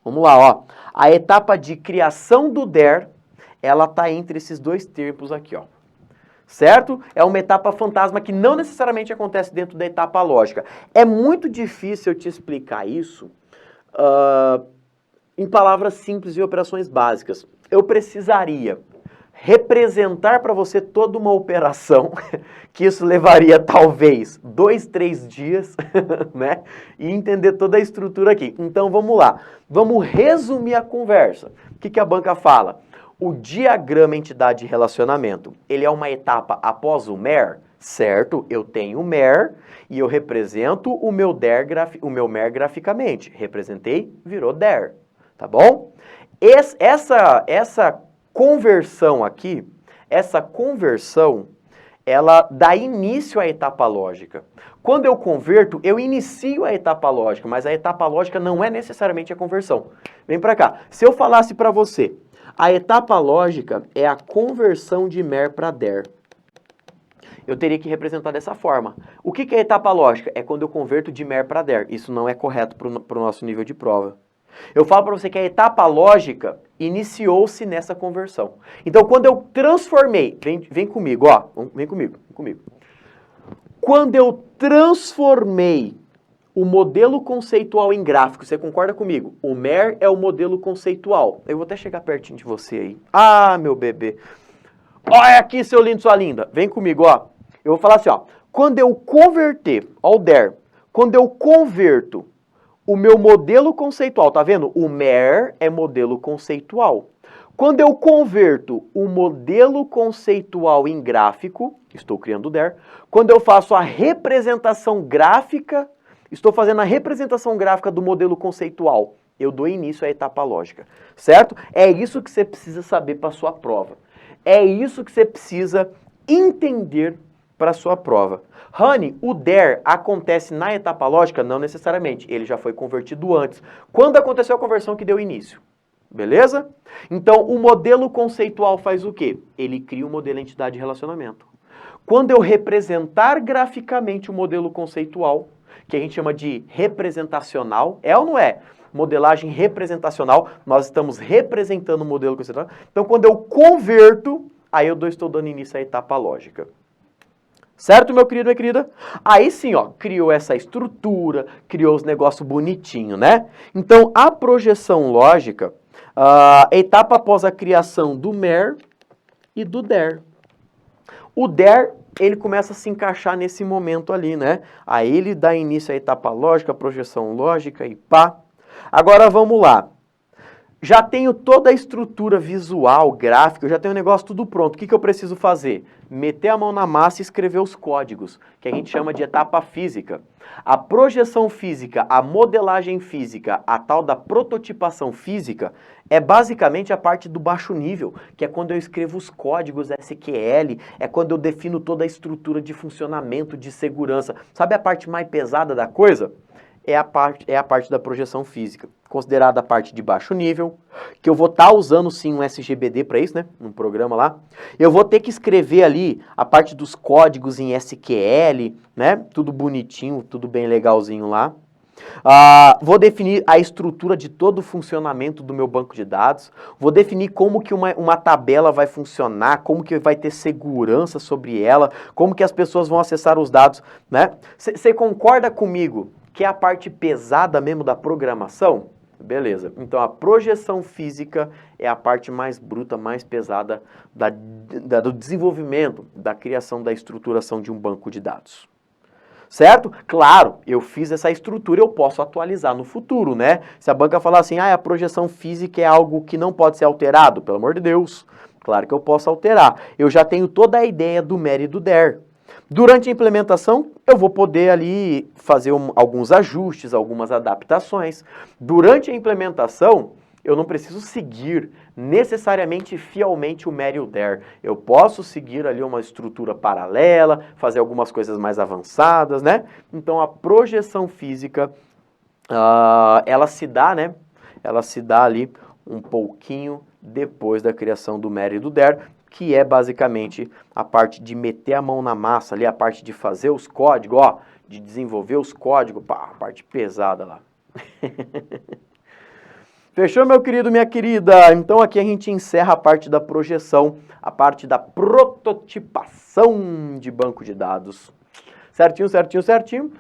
vamos lá, ó, a etapa de criação do DER, ela tá entre esses dois termos aqui, ó. Certo? É uma etapa fantasma que não necessariamente acontece dentro da etapa lógica. É muito difícil eu te explicar isso em palavras simples e operações básicas. Eu precisaria representar para você toda uma operação, que isso levaria talvez 2, 3 dias, né? E entender toda a estrutura aqui. Então vamos lá. Vamos resumir a conversa. O que a banca fala? O diagrama entidade e relacionamento, ele é uma etapa após o MER, certo? Eu tenho o MER e eu represento o meu MER graficamente. Representei, virou DER, tá bom? Essa conversão aqui, ela dá início à etapa lógica. Quando eu converto, eu inicio a etapa lógica, mas a etapa lógica não é necessariamente a conversão. Vem pra cá. Se eu falasse pra você, a etapa lógica é a conversão de MER para DER. Eu teria que representar dessa forma. O que é etapa lógica? É quando eu converto de MER para DER. Isso não é correto para o nosso nível de prova. Eu falo para você que a etapa lógica iniciou-se nessa conversão. Então, quando eu transformei... Vem comigo, ó. Vem comigo. Quando eu transformei o modelo conceitual em gráfico, você concorda comigo? O MER é o modelo conceitual. Eu vou até chegar pertinho de você aí. Ah, meu bebê. Olha aqui, seu lindo, sua linda. Vem comigo, ó. Eu vou falar assim, ó. Quando eu converter, ó o DER. Quando eu converto o meu modelo conceitual, tá vendo? O MER é modelo conceitual. Quando eu converto o modelo conceitual em gráfico, estou criando o DER. Quando eu faço a representação gráfica, estou fazendo a representação gráfica do modelo conceitual. Eu dou início à etapa lógica, certo? É isso que você precisa saber para a sua prova. É isso que você precisa entender para a sua prova. Honey, o DER acontece na etapa lógica? Não necessariamente. Ele já foi convertido antes. Quando aconteceu a conversão que deu início? Beleza? Então, o modelo conceitual faz o quê? Ele cria o modelo entidade e relacionamento. Quando eu representar graficamente o modelo conceitual, que a gente chama de representacional, é ou não é? Modelagem representacional, nós estamos representando o modelo conceitual. Então, quando eu converto, aí eu estou dando início à etapa lógica. Certo, meu querido, minha querida? Aí sim, ó, criou essa estrutura, criou os negócios bonitinhos, né? Então, a projeção lógica, etapa após a criação do MER e do DER. O DER, ele começa a se encaixar nesse momento ali, né? Aí ele dá início à etapa lógica, projeção lógica e pá. Agora vamos lá. Já tenho toda a estrutura visual, gráfica, eu já tenho o negócio tudo pronto. O que eu preciso fazer? Meter a mão na massa e escrever os códigos, que a gente chama de etapa física. A projeção física, a modelagem física, a tal da prototipação física, é basicamente a parte do baixo nível, que é quando eu escrevo os códigos SQL, é quando eu defino toda a estrutura de funcionamento, de segurança. Sabe a parte mais pesada da coisa? É a parte da projeção física, considerada a parte de baixo nível, que eu vou estar usando sim um SGBD para isso, né? Um programa lá. Eu vou ter que escrever ali a parte dos códigos em SQL, né? Tudo bonitinho, tudo bem legalzinho lá. Vou definir a estrutura de todo o funcionamento do meu banco de dados. Vou definir como que uma tabela vai funcionar, como que vai ter segurança sobre ela, como que as pessoas vão acessar os dados, né? Você concorda comigo que é a parte pesada mesmo da programação? Beleza. Então, a projeção física é a parte mais bruta, mais pesada do desenvolvimento, da criação, da estruturação de um banco de dados. Certo? Claro, eu fiz essa estrutura, eu posso atualizar no futuro, né? Se a banca falar assim, a projeção física é algo que não pode ser alterado, pelo amor de Deus, claro que eu posso alterar. Eu já tenho toda a ideia do MER e do DER. Durante a implementação, eu vou poder ali fazer alguns ajustes, algumas adaptações. Durante a implementação, eu não preciso seguir necessariamente fielmente o MER e o DER. Eu posso seguir ali uma estrutura paralela, fazer algumas coisas mais avançadas, né? Então, a projeção física ela se dá, né? Ela se dá ali um pouquinho depois da criação do MER e do DER, que é basicamente a parte de meter a mão na massa ali, a parte de fazer os códigos, ó, de desenvolver os códigos, pá, a parte pesada lá. Fechou, meu querido, minha querida? Então aqui a gente encerra a parte da projeção, a parte da prototipação de banco de dados. Certinho, certinho, certinho.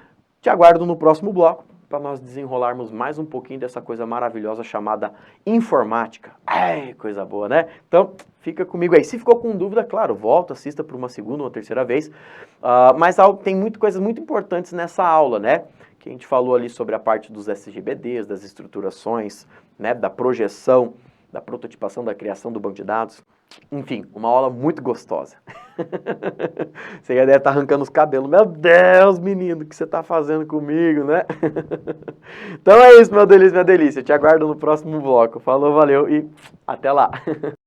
Te aguardo no próximo bloco para nós desenrolarmos mais um pouquinho dessa coisa maravilhosa chamada informática. Ai, coisa boa, né? Então, fica comigo aí. Se ficou com dúvida, claro, volta, assista por uma segunda ou terceira vez. Mas tem coisas muito importantes nessa aula, né? Que a gente falou ali sobre a parte dos SGBDs, das estruturações, né? Da projeção, da prototipação, da criação do banco de dados. Enfim, uma aula muito gostosa. Você já deve estar arrancando os cabelos. Meu Deus, menino, o que você está fazendo comigo, né? Então é isso, meu delícia, minha delícia. Eu te aguardo no próximo bloco. Falou, valeu e até lá.